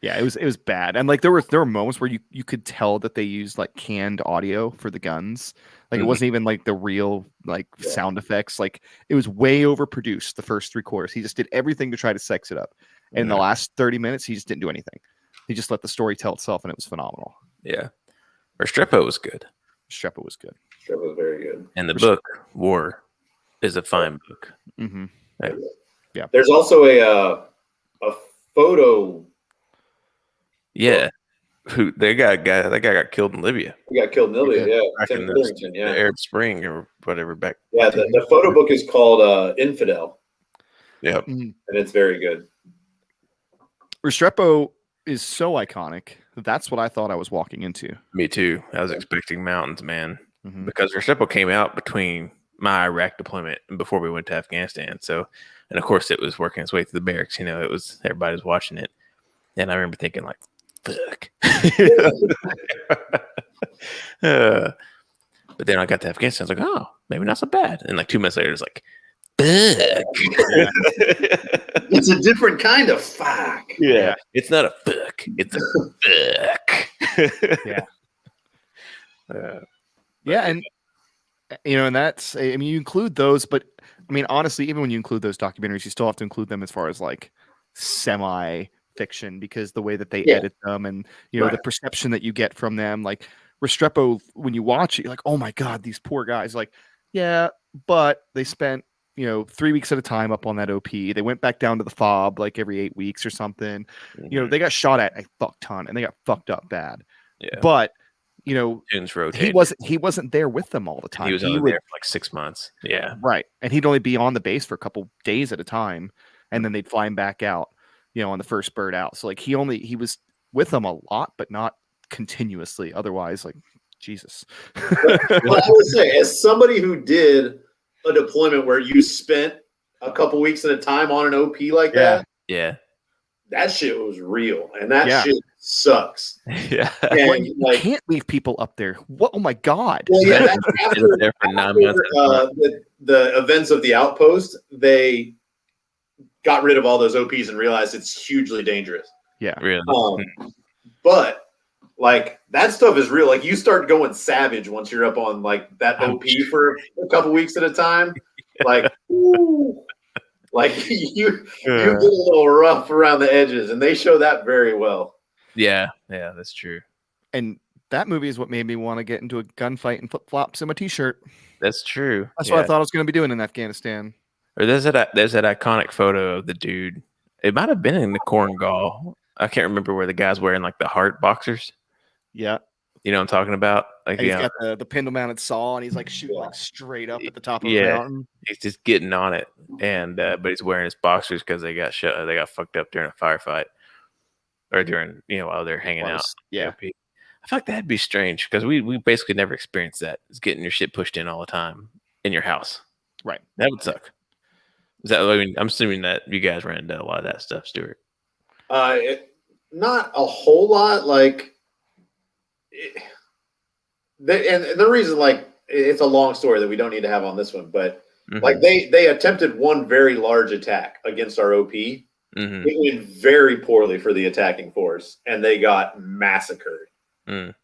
Yeah, it was bad. And like there were moments where you could tell that they used like canned audio for the guns. Like it wasn't even like the real like sound effects. Like it was way overproduced the first 3/4. He just did everything to try to sex it up. And in the last 30 minutes, he just didn't do anything. He just let the story tell itself, and it was phenomenal. Yeah. Restrepo was good. Restrepo was good. Restrepo was very good. And the book War is a fine book. Mm-hmm. Yeah. There's also a photo. Yeah. Who that guy got killed in Libya. He got killed in Libya, Back in the Arab Spring or whatever back. Yeah, the photo book is called Infidel. Yep. And it's very good. Restrepo is so iconic. That's what I thought I was walking into. Me too. I was expecting mountains, man. Because Restrepo came out between my Iraq deployment and before we went to Afghanistan. So, and of course it was working its way through the barracks. You know, everybody was watching it. And I remember thinking like, fuck. But then I got to Afghanistan. I was like, oh, maybe not so bad. And like 2 minutes later, it's like, fuck. It's a different kind of fuck. Yeah. It's not a fuck. It's a fuck. Yeah. Yeah. And, you know, and that's, I mean, you include those, but I mean, honestly, even when you include those documentaries, you still have to include them as far as like semi-fiction because the way that they edit them and, you know, the perception that you get from them, like Restrepo, when you watch it, you're like, oh my God, these poor guys. Like, yeah, but they spent, you know, 3 weeks at a time up on that OP. They went back down to the FOB like every 8 weeks or something. You know, they got shot at a fuck ton and they got fucked up bad. Yeah. But, you know, he wasn't there with them all the time. He was only there for like 6 months. Yeah. Right. And he'd only be on the base for a couple days at a time. And then they'd fly him back out, you know, on the first bird out. So like he was with them a lot, but not continuously. Otherwise, like, Jesus. Well, I would say, as somebody who did a deployment where you spent a couple weeks at a time on an OP like that, that shit was real, and that shit sucks. Yeah, and well, you can't leave people up there. What? Oh my God! Well, yeah, after the events of the Outpost, they got rid of all those OPs and realized it's hugely dangerous. Yeah, really. But like that stuff is real. Like you start going savage once you're up on like that OP for a couple weeks at a time. Like, ooh, like you get a little rough around the edges, and they show that very well. Yeah, that's true. And that movie is what made me want to get into a gunfight and flip flops in my t-shirt. That's true. That's what I thought I was going to be doing in Afghanistan. Or there's that iconic photo of the dude It might have been in the Korengal. I can't remember where the guy's wearing like the heart boxers. Yeah. You know what I'm talking about? Like, and he's got the pendle mounted saw, and he's like shooting like straight up at the top of the mountain. He's just getting on it, and but he's wearing his boxers because they got they got fucked up during a firefight, or during while they're hanging out. Yeah, I feel like that'd be strange because we basically never experienced that. It's getting your shit pushed in all the time in your house. Right. That would suck. Is that? I mean, I'm assuming that you guys ran into a lot of that stuff, Stuart. Not a whole lot, like. And the reason, like, it's a long story that we don't need to have on this one, but like they attempted one very large attack against our OP. It went very poorly for the attacking force, and they got massacred.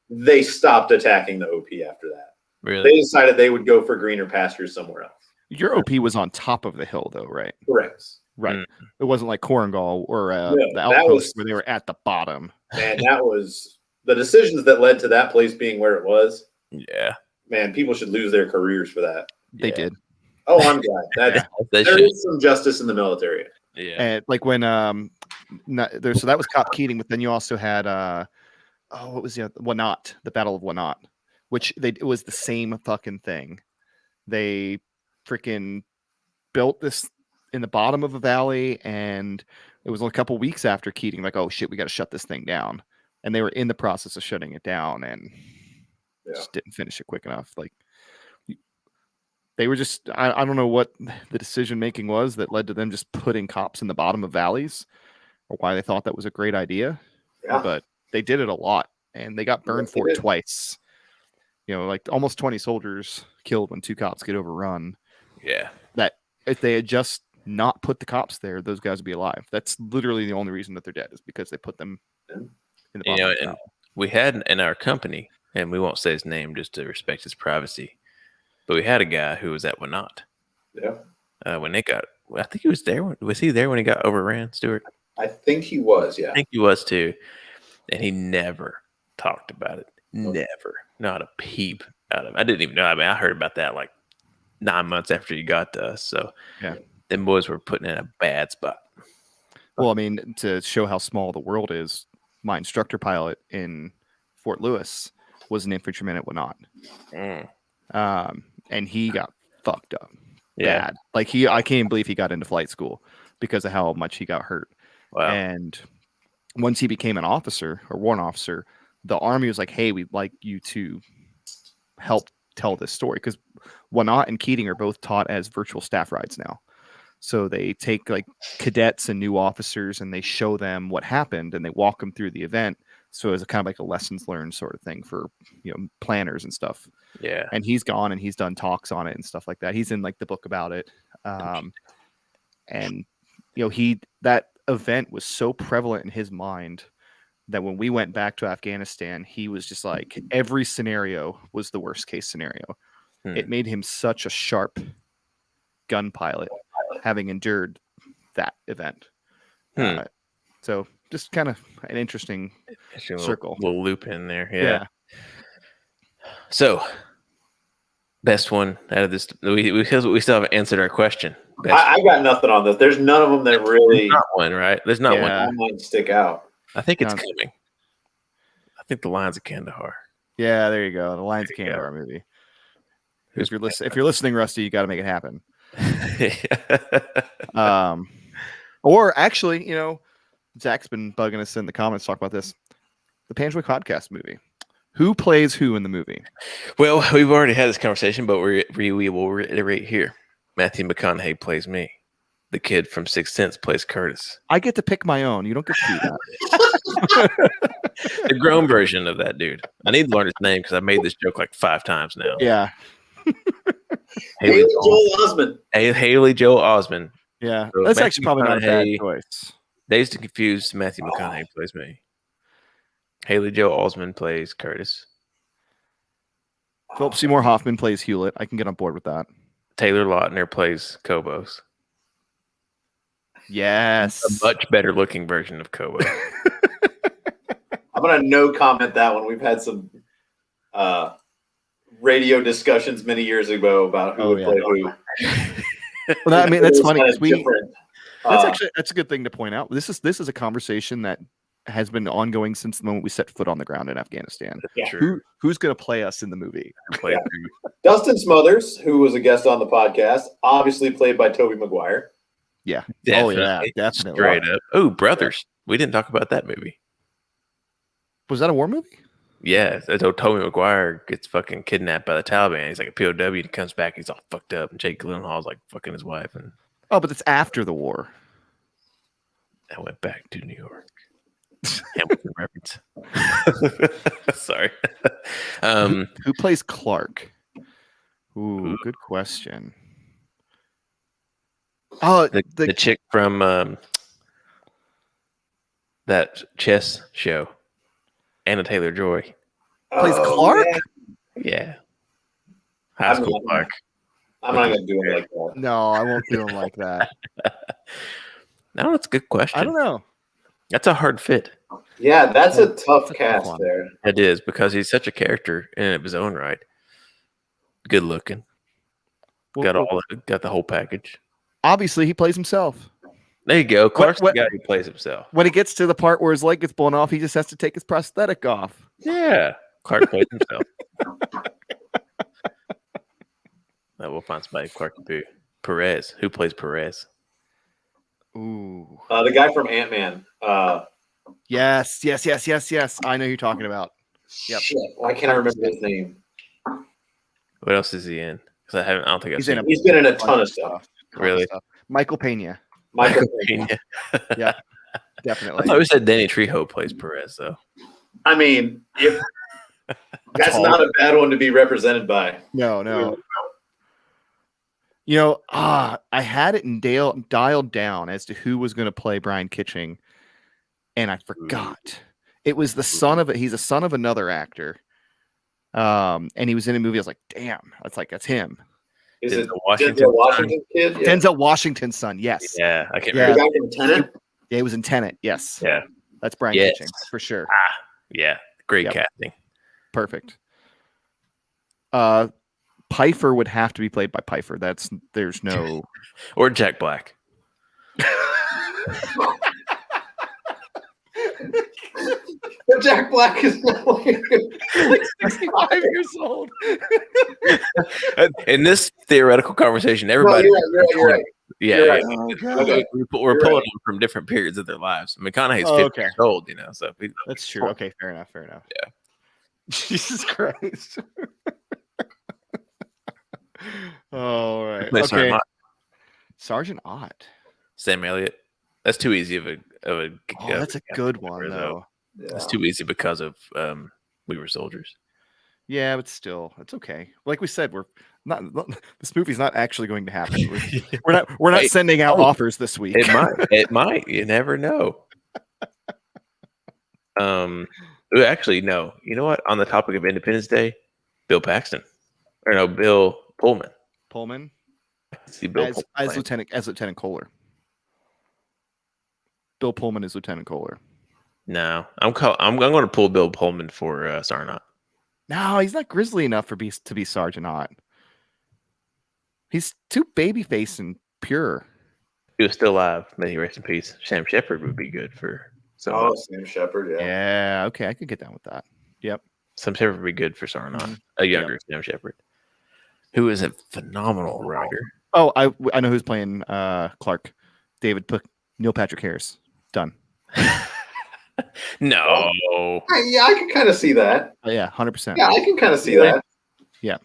They stopped attacking the OP after that. Really? They decided they would go for greener pastures somewhere else. Your OP was on top of the hill, though, right? Correct. Right. It wasn't like Korengal or the Outpost where they were at the bottom. And that was the decisions that led to that place being where it was. Yeah. Man, people should lose their careers for that. They did. Oh, I'm glad. There is some justice in the military. Yeah. And like when so that was Cop Keating, but then you also had what was the Wanat, the Battle of Wanat, which it was the same fucking thing. They freaking built this in the bottom of a valley, and it was a couple weeks after Keating, like, oh shit, we got to shut this thing down, and they were in the process of shutting it down, and just didn't finish it quick enough. Like they were just, I don't know what the decision making was that led to them just putting cops in the bottom of valleys, or why they thought that was a great idea. Yeah. But they did it a lot, and they got burned for it twice. Like almost 20 soldiers killed when 2 cops get overrun. Yeah. That if they had just not put the cops there, those guys would be alive. That's literally the only reason that they're dead, is because they put them in the bottom. And we had in our company, and we won't say his name just to respect his privacy, but we had a guy who was at Wanat. Yeah. When they got, I think he was there. Was he there when he got overran, Stuart? I think he was. Yeah. I think he was too. And he never talked about it. Never. Not a peep out of him. I didn't even know. I mean, I heard about that like 9 months after you got to us. So yeah, them boys were putting in a bad spot. Well, I mean, to show how small the world is, my instructor pilot in Fort Lewis was an infantryman at Wanat. And he got fucked up bad. Like I can't believe he got into flight school because of how much he got hurt. Wow. And once he became an officer or warrant officer, the Army was like, hey, we'd like you to help tell this story, because Wanat and Keating are both taught as virtual staff rides now. So they take like cadets and new officers, and they show them what happened, and they walk them through the event. So it's kind of like a lessons learned sort of thing for planners and stuff. Yeah. And he's gone and he's done talks on it and stuff like that. He's in like the book about it. And that event was so prevalent in his mind that when we went back to Afghanistan, he was just like, every scenario was the worst case scenario. It made him such a sharp gun pilot, having endured that event. So just kind of an interesting circle. Little loop in there. Yeah. So best one out of this, we still haven't answered our question. I got nothing on this. There's none of them that really. There's not one, right? There's not one that might stick out. I think it's coming. I think The Lions of Kandahar. Yeah, there you go. The Lions of Kandahar movie. If you're listening, Rusty, you got to make it happen. Or actually, Zach's been bugging us in the comments to talk about this. The Panjwai Podcast movie. Who plays who in the movie? Well, we've already had this conversation, but we will reiterate here. Matthew McConaughey plays me. The kid from Sixth Sense plays Curtis. I get to pick my own. You don't get to do that. The grown version of that dude. I need to learn his name because I made this joke like 5 times now. Yeah. Haley Joel Osment. Haley Joel Osment. Yeah. So that's Matthew actually probably not a bad choice. Dazed and Confused, Matthew McConaughey plays me. Haley Joel Osment plays Curtis. Philip Seymour Hoffman plays Hewlett. I can get on board with that. Taylor Lautner plays Kobos. Yes. A much better looking version of Kobo. I'm going to no comment that one. We've had some radio discussions many years ago about who would play who. Well, I mean, that's funny. That's a good thing to point out. This is a conversation that has been ongoing since the moment we set foot on the ground in Afghanistan. Yeah. Who's going to play us in the movie? Dustin Smothers, who was a guest on the podcast, obviously played by Tobey Maguire. Yeah. Definitely. Oh yeah, definitely. Straight up. Oh, Brothers. We didn't talk about that movie. Was that a war movie? Yeah, Tobey Maguire gets fucking kidnapped by the Taliban. He's like a POW. And he comes back. He's all fucked up, and Jake Gyllenhaal's like fucking his wife. And Oh, but it's after the war. I went back to New York. Hamilton reference. Sorry. Who plays Clark? Ooh, good question. Oh, the chick from that chess show, Anna Taylor-Joy, plays Clark. Yeah. High school Clark. I'm not gonna do it like that. No, I won't do him like that. No, that's a good question. I don't know. That's a hard fit. Yeah, that's a tough That's a cast tough one. there. It is, because he's such a character in and of his own right. Good looking. Got the whole package. Obviously, he plays himself. There you go. Clark's the guy who plays himself. When it gets to the part where his leg gets blown off, he just has to take his prosthetic off. Yeah. Clark plays himself. We'll find somebody. Clark can do. Perez. Who plays Perez? Ooh. The guy from Ant-Man. Yes. I know who you're talking about. Yep. Shit, why can't I remember his name? What else is he in? Because I don't think I've seen him. He's been in a ton of stuff. Really? Michael Pena. Michael Pena. Yeah, I definitely. thought we said Danny Trejo plays Perez, though. I mean, if that's not a bad one to be represented by. No. You know, I had it dialed down as to who was going to play Brian Kitching, and I forgot. It was the son of he's a son of another actor. And he was in a movie. I was like, damn, that's him. Is it Washington kid? Yeah. Denzel Washington's son, yes. Yeah, I can't The remember. guy from Tenet? Yeah, he was in Tenet, yes. Yeah. That's Brian Yes. Kitching, for sure. Yeah, great Yep. casting. Perfect. Pfeiffer would have to be played by Pfeiffer. There's no Or Jack Black. But Jack Black is not like 65 years old. In this theoretical conversation, No, everybody. you're right. Yeah, You're right. Oh, God. Okay. we're You're pulling right. them from different periods of their lives. McConaughey's Oh, 50 okay. years old, so That's true. Okay, fair enough. Yeah. Jesus Christ. All right. Play Sergeant Okay. Ott. Sergeant Ott. Sam Elliott. That's too easy of a. Oh, that's a good one, though. That's too easy because of We Were Soldiers. Yeah, but still, it's okay. Like we said, we're not. This movie's not actually going to happen. We're not Hey, sending out offers this week. It might. You never know. Actually, no. You know what? On the topic of Independence Day, Bill Paxton, or no, Bill Pullman. Pullman See Bill as Pullman. Lieutenant Kohler. Bill Pullman is Lieutenant Kohler. No, I'm going to pull Bill Pullman for Sarnot. No, he's not grizzly enough to be Sergeant Ott. He's too babyface and pure. He was still alive. May he rest in peace. Sam Shepard would be good for. Oh, Sam Shepard, yeah. Yeah, okay, I could get down with that. Yep. Sam Shepard would be good for Sarnot. A younger Sam Shepard, who is a phenomenal writer. Oh, I know who's playing Clark. Neil Patrick Harris. Done. No. Yeah, I can kind of see that. Oh, yeah, 100%. Yeah, I can kind of see that. Yeah.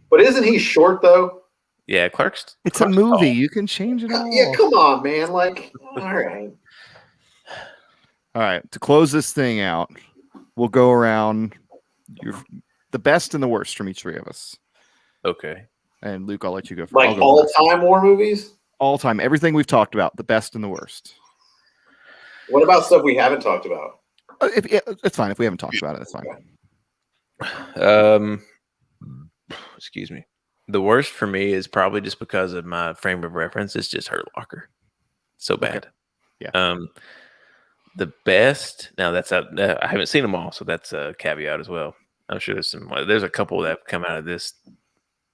But isn't he short though? Yeah, Clark's. It's a movie. You can change it all. Yeah, come on, man. Like, all right. All right. To close this thing out, we'll go around the best and the worst from each three of us. Okay. And Luke, I'll let you go first. Like all-time war movies? All time. Everything we've talked about, the best and the worst. What about stuff we haven't talked about? It's fine. If we haven't talked about it, it's fine. Excuse me. The worst for me is probably just because of my frame of reference. It's just Hurt Locker. So bad. Okay. Yeah. The best. Now that's I haven't seen them all, so that's a caveat as well. I'm sure there's a couple that have come out of this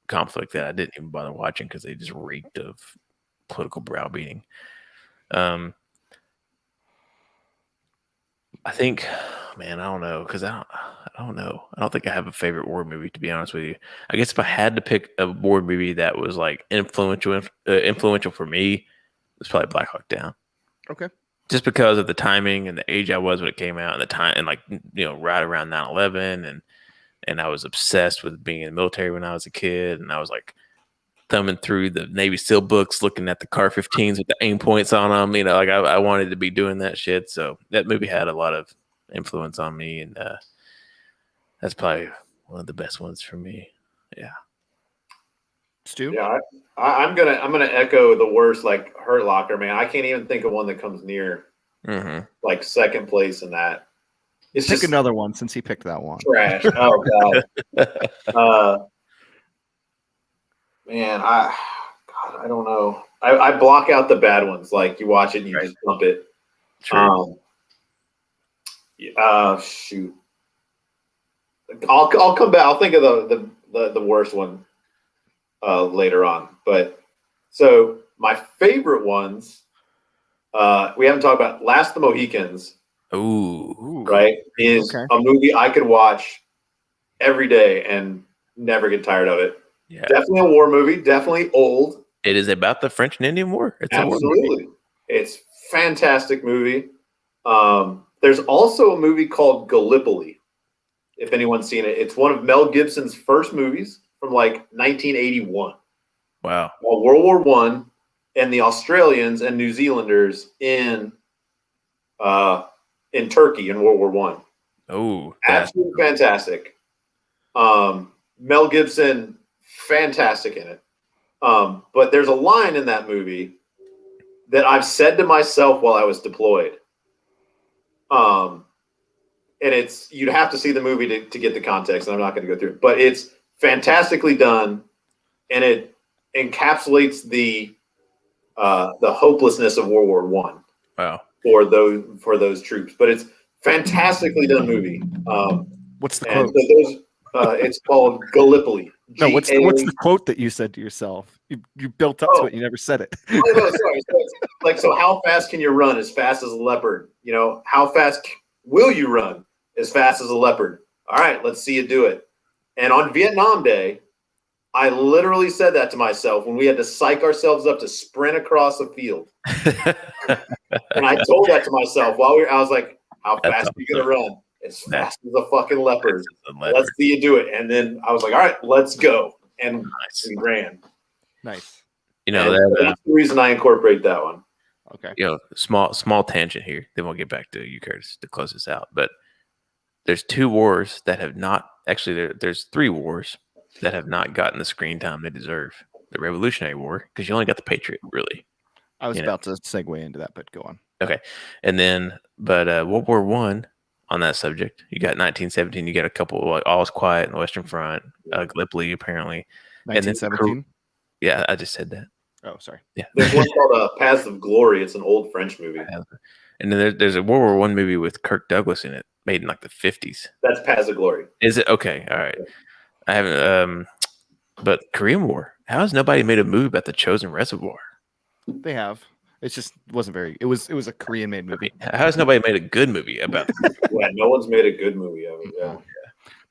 conflict that I didn't even bother watching because they just reeked of political browbeating. I think, man, I don't know, because I don't know. I don't think I have a favorite war movie, to be honest with you. I guess if I had to pick a war movie that was like influential for me, it's probably Black Hawk Down. Okay. Just because of the timing and the age I was when it came out, and the time, and like, you know, right around 9/11, and I was obsessed with being in the military when I was a kid, and I was like thumbing through the Navy SEAL books, looking at the CAR-15s with the aim points on them. You know, like I wanted to be doing that shit. So that movie had a lot of influence on me, and that's probably one of the best ones for me. Yeah. Stu? Yeah, I'm gonna echo the worst, like Hurt Locker, man. I can't even think of one that comes near like second place in that. It's Pick just another one since he picked that one. trash. Oh god. Man, I don't know. I block out the bad ones. Like you watch it and you just dump it. True. Shoot. I'll come back. I'll think of the worst one later on. But so my favorite ones, we haven't talked about Last of the Mohicans. Ooh. Right? Is a movie I could watch every day and never get tired of it. Yeah. Definitely a war movie. Definitely old. It is about the French and Indian War. It's Absolutely. A war movie. It's fantastic movie. There's also a movie called Gallipoli, if anyone's seen it. It's one of Mel Gibson's first movies from like 1981. Wow. World War I and the Australians and New Zealanders in Turkey in World War I. Oh, absolutely fantastic. Mel Gibson, fantastic in it. But there's a line in that movie that I've said to myself while I was deployed. And you'd have to see the movie to get the context, and I'm not going to go through it. But it's fantastically done, and it encapsulates the hopelessness of World War I. Wow. For those troops. But it's fantastically done movie. What's the quote? It's called Gallipoli. No, what's the quote that you said to yourself? You built up to it. You never said it. Oh, no, sorry. So how fast can you run? As fast as a leopard. You know, how fast will you run? As fast as a leopard. All right, let's see you do it. And on Vietnam Day, I literally said that to myself when we had to psych ourselves up to sprint across a field. And I told that to myself I was like, how fast are you going to run? As fast as a fucking leopard. Let's see you do it. And then I was like, all right, let's go. And we ran. Nice. You know, that's the reason I incorporate that one. Okay. You know, small tangent here. Then we'll get back to you, Curtis, to close this out. But there's two wars that have not actually. There's three wars that have not gotten the screen time they deserve. The Revolutionary War, because you only got the Patriot, really. I was about to segue into that, but go on. Okay, and then World War I. On that subject, you got 1917. You got a couple like All Was Quiet on the Western Front, Gallipoli apparently. 1917. Yeah, I just said that. Oh, sorry. Yeah, there's one called Paths of Glory. It's an old French movie. And then there's a World War I movie with Kirk Douglas in it, made in like the 50s. That's Paths of Glory. Is it okay? All right. I haven't. But Korean War. How has nobody made a movie about the Chosen Reservoir? They have. It just wasn't very. It was a Korean-made movie. How has nobody made a good movie about it? Yeah, no one's made a good movie of it. Yeah.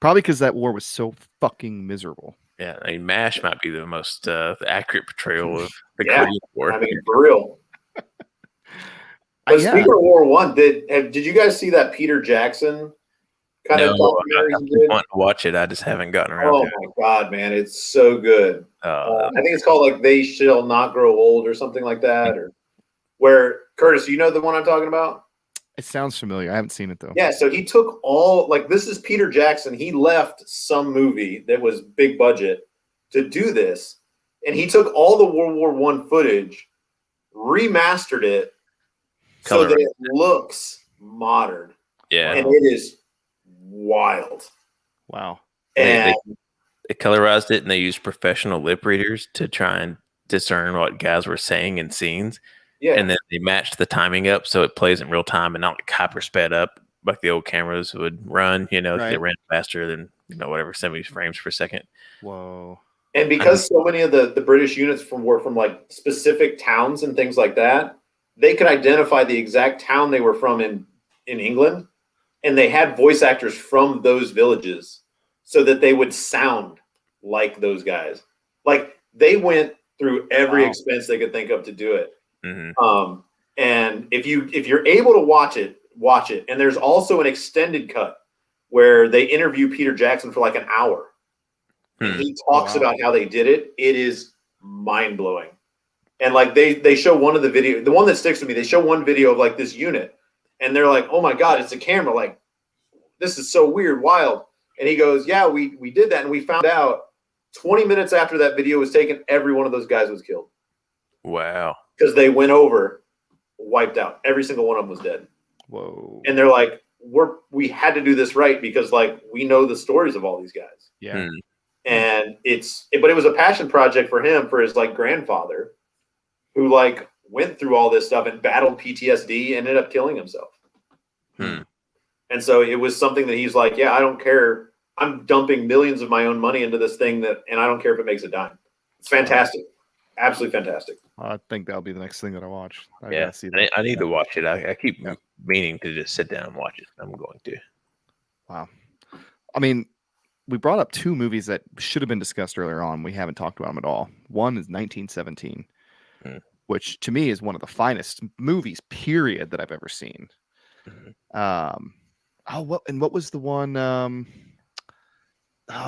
Probably because that war was so fucking miserable. Yeah, I mean, MASH might be the most accurate portrayal of the Korean War. I mean, for real. But speaking of War I, did you guys see that Peter Jackson kind of documentary? I want to watch it. I just haven't gotten around to it. Oh my god, man, it's so good. I think it's called like "They Shall Not Grow Old" or something like that. Or where Curtis, you know the one I'm talking about? It sounds familiar. I haven't seen it though. Yeah, so he took this is Peter Jackson. He left some movie that was big budget to do this, and he took all the World War I footage, remastered it so that it looks modern. Yeah, and it is wild. Wow. And they colorized it, and they used professional lip readers to try and discern what guys were saying in scenes. Yeah. And then they matched the timing up so it plays in real time and not like hyper sped up like the old cameras would run, you know, they ran faster than, whatever, 70 frames per second. Whoa. And because so many of the British units were from like specific towns and things like that, they could identify the exact town they were from in England, and they had voice actors from those villages so that they would sound like those guys. Like they went through every expense they could think of to do it. Mm-hmm. And if you're able to watch it. And there's also an extended cut where they interview Peter Jackson for like an hour. And he talks about how they did it. It is mind blowing. And like they show one of the video, the one that sticks with me, they show one video of like this unit and they're like, oh my God, it's a camera. Like, this is so weird, wild. And he goes, yeah, we did that. And we found out 20 minutes after that video was taken, every one of those guys was killed. Wow. Because they went over, wiped out. Every single one of them was dead. Whoa. And they're like, we had to do this right because like we know the stories of all these guys. Yeah. And but it was a passion project for him, for his like grandfather, who like went through all this stuff and battled PTSD and ended up killing himself. And so it was something that he's like, yeah, I don't care. I'm dumping millions of my own money into this thing and I don't care if it makes a dime. It's fantastic. Absolutely fantastic. I think that'll be the next thing that I watch. I need to watch it. I keep meaning to just sit down and watch it. I'm going to. Wow. I mean, we brought up two movies that should have been discussed earlier on. We haven't talked about them at all. One is 1917, which to me is one of the finest movies, period, that I've ever seen. What was the one? The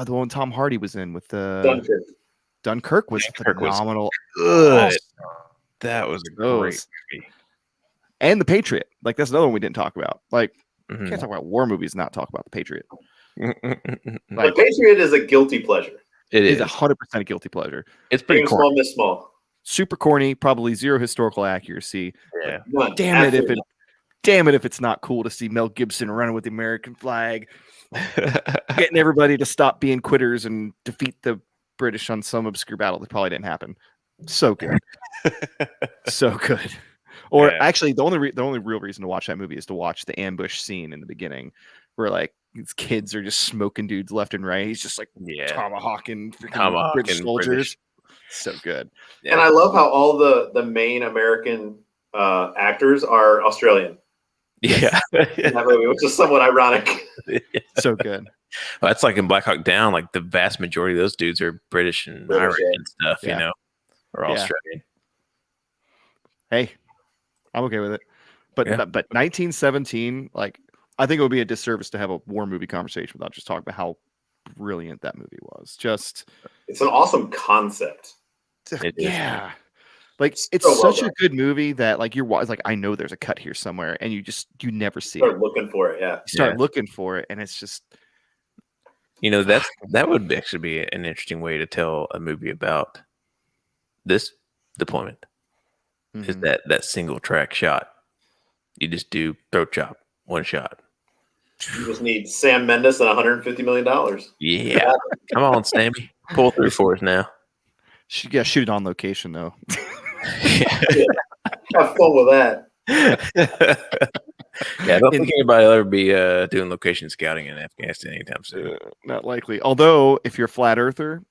one Tom Hardy was in with the Dunkirk was phenomenal. Good. That was a great movie. And The Patriot. Like, that's another one we didn't talk about. Like, you can't talk about war movies and not talk about The Patriot. The Patriot is a guilty pleasure. It is 100% a guilty pleasure. It's pretty small, miss small. Super corny, probably zero historical accuracy. Yeah. Damn it if it's not cool to see Mel Gibson running with the American flag, getting everybody to stop being quitters and defeat the British on some obscure battle that probably didn't happen. So good. So good. Or actually, the only real reason to watch that movie is to watch the ambush scene in the beginning where like these kids are just smoking dudes left and right. He's just like tomahawking British soldiers. So good. And I love how all the main American actors are Australian. Yeah. In that movie, which is somewhat ironic. So good. Well, that's like in Black Hawk Down, like the vast majority of those dudes are British and Irish and stuff, you know, or Australian. Hey, I'm okay with it. But 1917, like, I think it would be a disservice to have a war movie conversation without just talking about how brilliant that movie was. It's an awesome concept. Yeah. Like, it's such a good movie that like it's like, I know there's a cut here somewhere, and you never see it. Start looking for it, You start looking for it, and it's just, you know, that would actually be an interesting way to tell a movie about this deployment. Is that single track shot. You just do throat chop, one shot. You just need Sam Mendes and $150 million. Yeah. Come on, Sammy. Pull through for us now. shoot it on location though. Have fun with that. I don't think anybody will ever be doing location scouting in Afghanistan anytime soon. Not likely. Although, if you're a flat earther,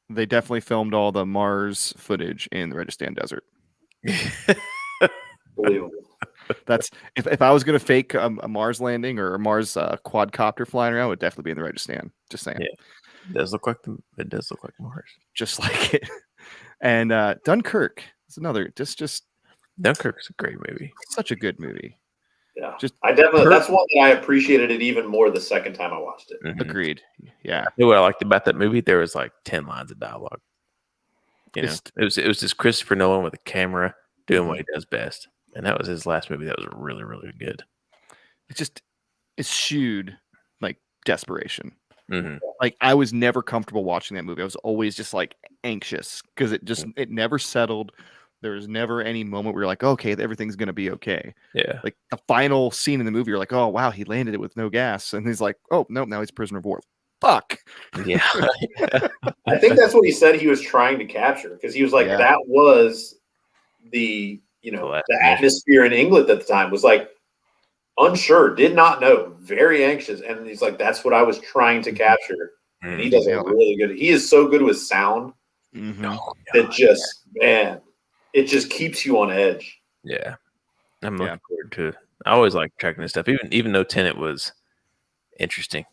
they definitely filmed all the Mars footage in the Rajasthan desert. Believable. That's if I was going to fake a Mars landing or a Mars quadcopter flying around, it would definitely be in the Rajasthan. Just saying. Yeah. It does look like Mars. Just like it. And Dunkirk is another. Just Dunkirk is a great movie. Such a good movie. Yeah, that's one that I appreciated it even more the second time I watched it. Agreed. Yeah. You know what I liked about that movie? There was like 10 lines of dialogue. You know, it was just Christopher Nolan with a camera doing what he does best, and that was his last movie. That was really, really good. It eschewed like desperation. Like, I was never comfortable watching that movie. I was always just like anxious because it never settled. There was never any moment where you're like, okay, everything's going to be okay. Yeah. Like the final scene in the movie, you're like, oh, wow, he landed it with no gas. And he's like, oh, no, now he's prisoner of war. Fuck. Yeah. I think that's what he said he was trying to capture, because he was like, that was the atmosphere in England at the time, was like unsure, did not know, very anxious. And he's like, that's what I was trying to capture. And he does a really good. He is so good with sound that it just keeps you on edge. Yeah, I'm looking forward to it. I always like tracking this stuff, even though Tenet was interesting.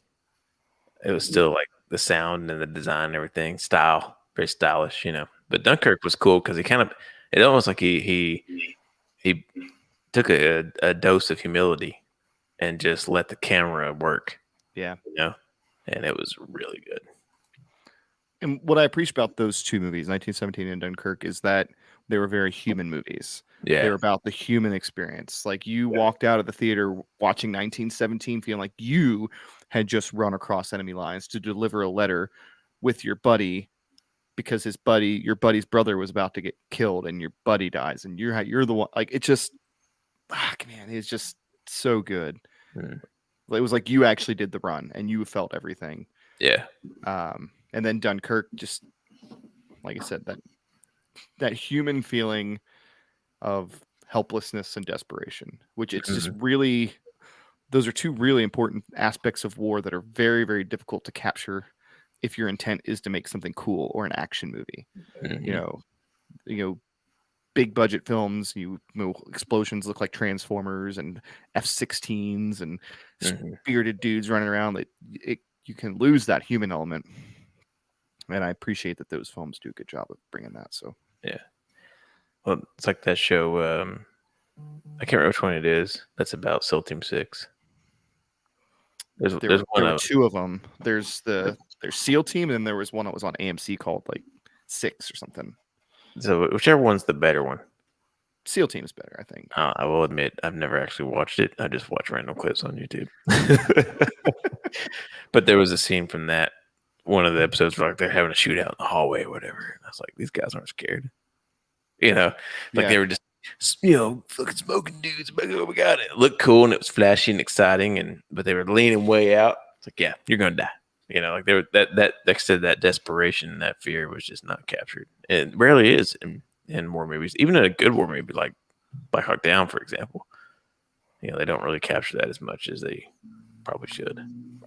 It was still like the sound and the design and everything, very stylish, But Dunkirk was cool because it almost like he took a dose of humility and just let the camera work. Yeah, and it was really good. And what I appreciate about those two movies, 1917 and Dunkirk, is that they were very human movies. Yeah, they were about the human experience. Like you walked out of the theater watching 1917 feeling like you had just run across enemy lines to deliver a letter with your buddy because your buddy's brother was about to get killed and your buddy dies and you're the one. Like it just, man, it's just so good. It was like you actually did the run and you felt everything. Yeah. And then Dunkirk, just like I said, that human feeling of helplessness and desperation, which it's just really, those are two really important aspects of war that are very, very difficult to capture if your intent is to make something cool or an action movie. Big budget films, explosions look like Transformers and F-16s and spirited dudes running around. You can lose that human element. And I appreciate that those films do a good job of bringing that. So yeah, well, it's like that show. I can't remember which one it is. That's about SEAL Team 6. There were two of them. There's SEAL Team, and then there was one that was on AMC called like 6 or something. So whichever one's the better one. SEAL Team is better, I think. I will admit I've never actually watched it. I just watch random clips on YouTube. But there was a scene from that. One of the episodes where like they're having a shootout in the hallway or whatever. And I was like, these guys aren't scared. They were just, fucking smoking dudes. Oh my God. It looked cool and it was flashy and exciting. But they were leaning way out. It's like, yeah, you're going to die. Like they were that desperation and that fear was just not captured. It rarely is in war movies, even in a good war movie like Black Hawk Down, for example. They don't really capture that as much as they probably should.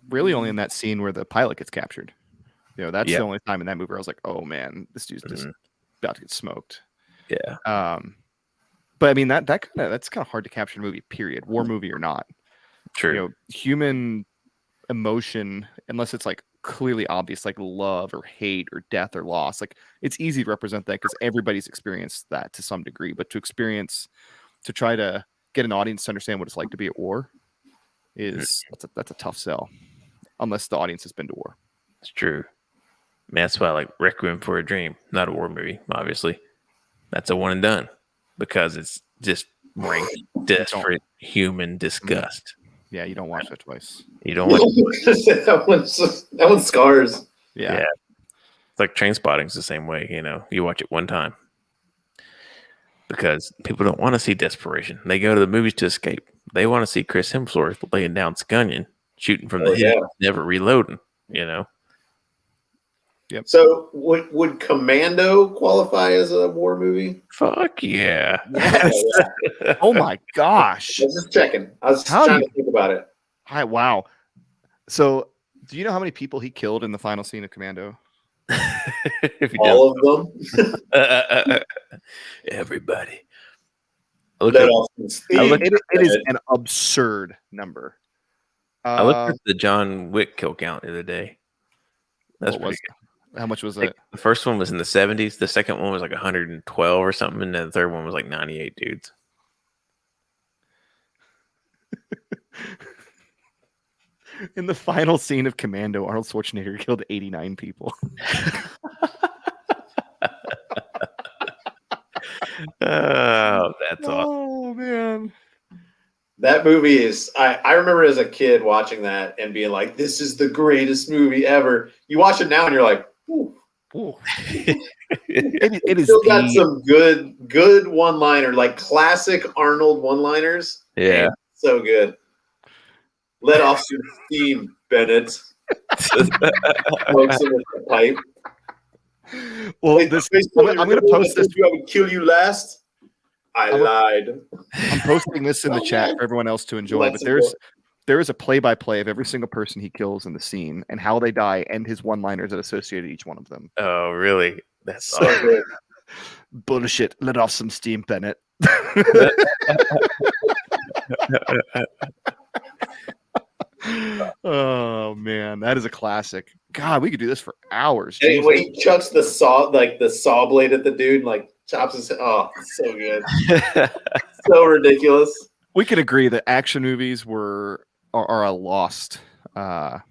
Really only in that scene where the pilot gets captured. That's the only time in that movie where I was like, oh man, this dude's just about to get smoked. Yeah. But I mean that's kind of hard to capture in a movie, period. War movie or not. True. Human emotion, unless it's like clearly obvious, like love or hate or death or loss, like it's easy to represent that because everybody's experienced that to some degree. But to try to get an audience to understand what it's like to be at war that's a tough sell, unless the audience has been to war. It's true. That's why I like Requiem for a Dream, not a war movie, obviously. That's a one and done because it's just rank desperate human disgust. Yeah, you don't watch that twice. You don't watch that one scars. Yeah. It's like Trainspotting's the same way, you watch it one time. Because people don't want to see desperation. They go to the movies to escape. They want to see Chris Hemsworth laying down Scunyon, shooting from the hip, never reloading, Yep. So would Commando qualify as a war movie? Fuck yeah. Yes. Oh my gosh. I was just checking. I was trying to think about it. Wow. So do you know how many people he killed in the final scene of Commando? All of them? Everybody. It is an absurd number. I looked at the John Wick kill count the other day. That's pretty good. How much was it? The first one was in the 70s. The second one was like 112 or something. And then the third one was like 98 dudes. In the final scene of Commando, Arnold Schwarzenegger killed 89 people. Oh, that's awesome. Oh, man. That movie is, I remember as a kid watching that and being like, this is the greatest movie ever. You watch it now and you're like, ooh. It is still got some good one-liner, like classic Arnold one-liners. Yeah. Man, so good. Let off some steam, Bennett. Smokes him with the pipe. Well, I'm going to post this. I would kill you last. I lied. I'm posting this in the chat for everyone else to enjoy. But there is a play-by-play of every single person he kills in the scene and how they die and his one-liners that associated each one of them. Oh, really? That's so good. Bullshit. Let off some steam, Bennett. Oh man, that is a classic. God, we could do this for hours. And when he chucks the saw blade at the dude, and, like chops his head. Oh, so good. So ridiculous. We could agree that action movies are a lost art.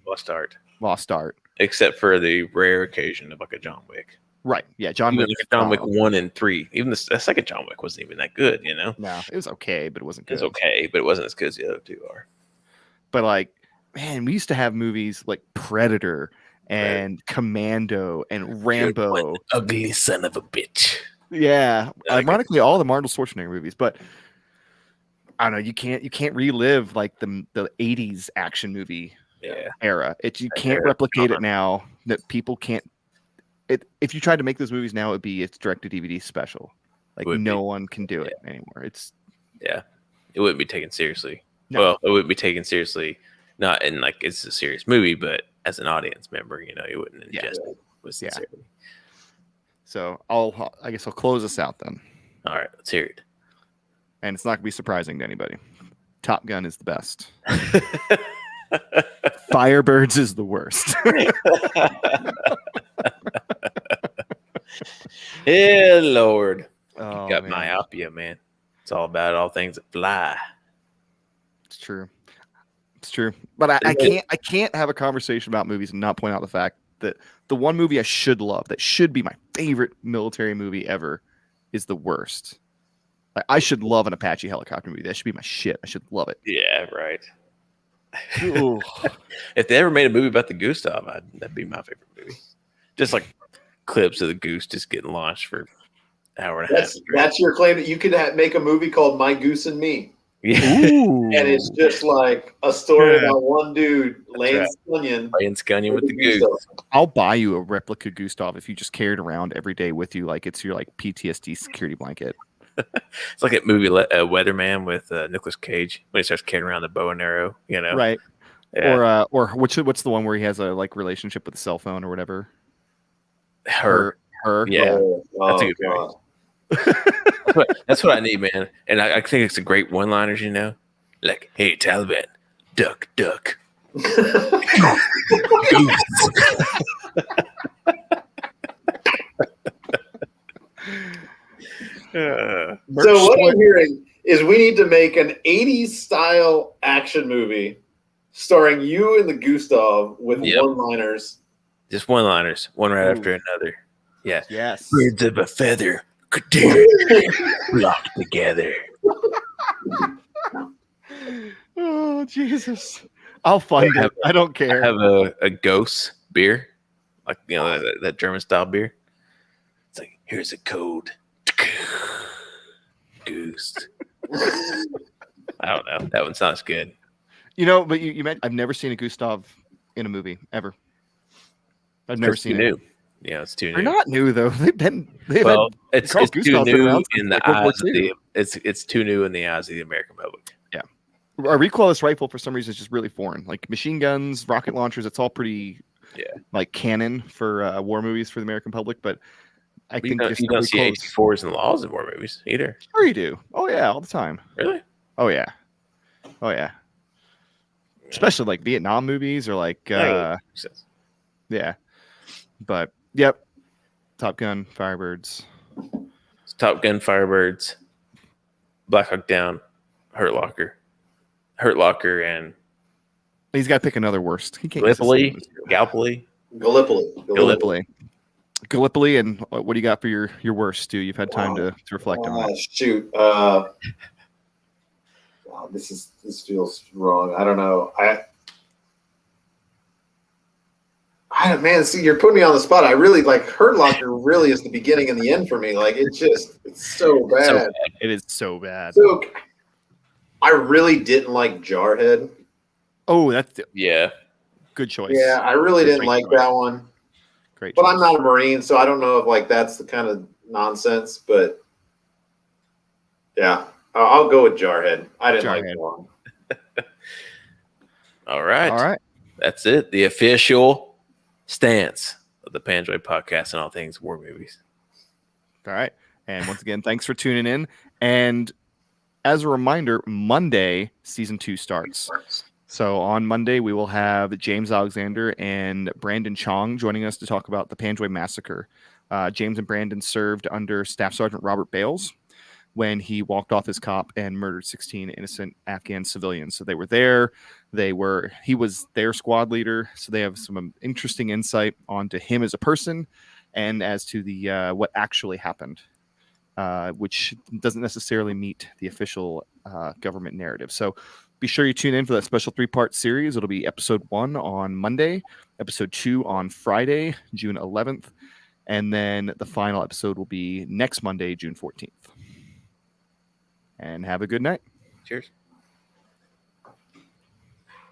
Lost art. Except for the rare occasion of like a John Wick. Right. Yeah, John Wick. John Wick 1 and 3. Even the second John Wick wasn't even that good, you know? No, it was okay, but it wasn't good. It was okay, but it wasn't as good as the other two are. But like, man, we used to have movies like Predator and Commando and Rambo. Ugly son of a bitch. Yeah. Ironically, all the Arnold Schwarzenegger movies, but I don't know, you can't relive like the 80s action movie era. You can't replicate it now. That people can't. If you tried to make those movies now, it'd be its direct-to-DVD special. Like no one can do it anymore. It wouldn't be taken seriously. No. Well, it wouldn't be taken seriously, not in like it's a serious movie, but as an audience member, you know, you wouldn't ingest it with sincerity. So I guess I'll close us out then. All right, let's hear it. And it's not gonna be surprising to anybody. Top Gun is the best. Firebirds is the worst. Yeah, Lord. Oh, you got myopia, man. It's all about all things that fly. It's true. It's true. But I can't have a conversation about movies and not point out the fact that the one movie I should love, that should be my favorite military movie ever, is the worst. Like, I should love an Apache helicopter movie. That should be my shit. I should love it. Yeah, right. If they ever made a movie about the Gustav, that'd be my favorite movie. Just like clips of the goose just getting launched for an hour and a half. That's your claim that you could make a movie called My Goose and Me. Yeah. And it's just like a story about one dude laying scunion with the goose. I'll buy you a replica Gustav if you just carry it around every day with you like it's your like PTSD security blanket. It's like that movie Weatherman with Nicolas Cage when he starts carrying around the bow and arrow, you know? Right. Yeah. Or what's the one where he has a like relationship with a cell phone or whatever? Her. Yeah. That's a good movie. That's what I need, man. And I think it's a great one-liners, you know? Like, hey, Taliban, duck. So what I'm hearing is we need to make an 80s style action movie starring you and the Gustav with one-liners. Just one-liners, one right after another. Yeah. Yes. Birds of a feather, flock together. Oh, Jesus. I'll find it. I don't care. I have a ghost beer, like, you know, that German style beer. It's like, here's a code. Goose. I don't know. That one sounds good. You know, but you meant I've never seen a Gustav in a movie ever. I've never seen it. Yeah, it's too new. They're not new though. It's too new in the eyes of it's too new in the eyes of the American public. Yeah. A recoilless rifle for some reason is just really foreign. Like machine guns, rocket launchers, it's all pretty like canon for war movies for the American public, but I think you don't see AK-4s and laws in war movies either. Sure you do. Oh yeah, all the time. Really? Oh yeah. Especially like Vietnam movies or like yeah. But yep. Top Gun, Firebirds. It's Top Gun, Firebirds, Black Hawk Down, Hurt Locker, and he's got to pick another worst. He can't. Gallipoli, and what do you got for your worst, Stu? You've had time to reflect on that. Shoot. This feels wrong. I don't know. Man, see, you're putting me on the spot. I really like Hurt Locker. Really, is the beginning and the end for me. Like it's so bad. It is so bad. So, I really didn't like Jarhead. Oh, that's good choice. Yeah, I really didn't like that one. Great choice. But I'm not a Marine, so I don't know if like that's the kind of nonsense. But yeah, I'll go with Jarhead. I didn't like that one. All right. That's it. The official stance of the Panjwai Podcast and all things war movies. All right. And once again, thanks for tuning in. And as a reminder, Monday, season 2 starts. So on Monday, we will have James Alexander and Brandon Chong joining us to talk about the Panjoy Massacre. James and Brandon served under Staff Sergeant Robert Bales when he walked off his cop and murdered 16 innocent Afghan civilians. So they were there. He was their squad leader. So they have some interesting insight onto him as a person and as to the what actually happened, which doesn't necessarily meet the official government narrative. So be sure you tune in for that special 3-part series. It'll be episode 1 on Monday, episode 2 on Friday, June 11th, and then the final episode will be next Monday, June 14th. And have a good night. Cheers.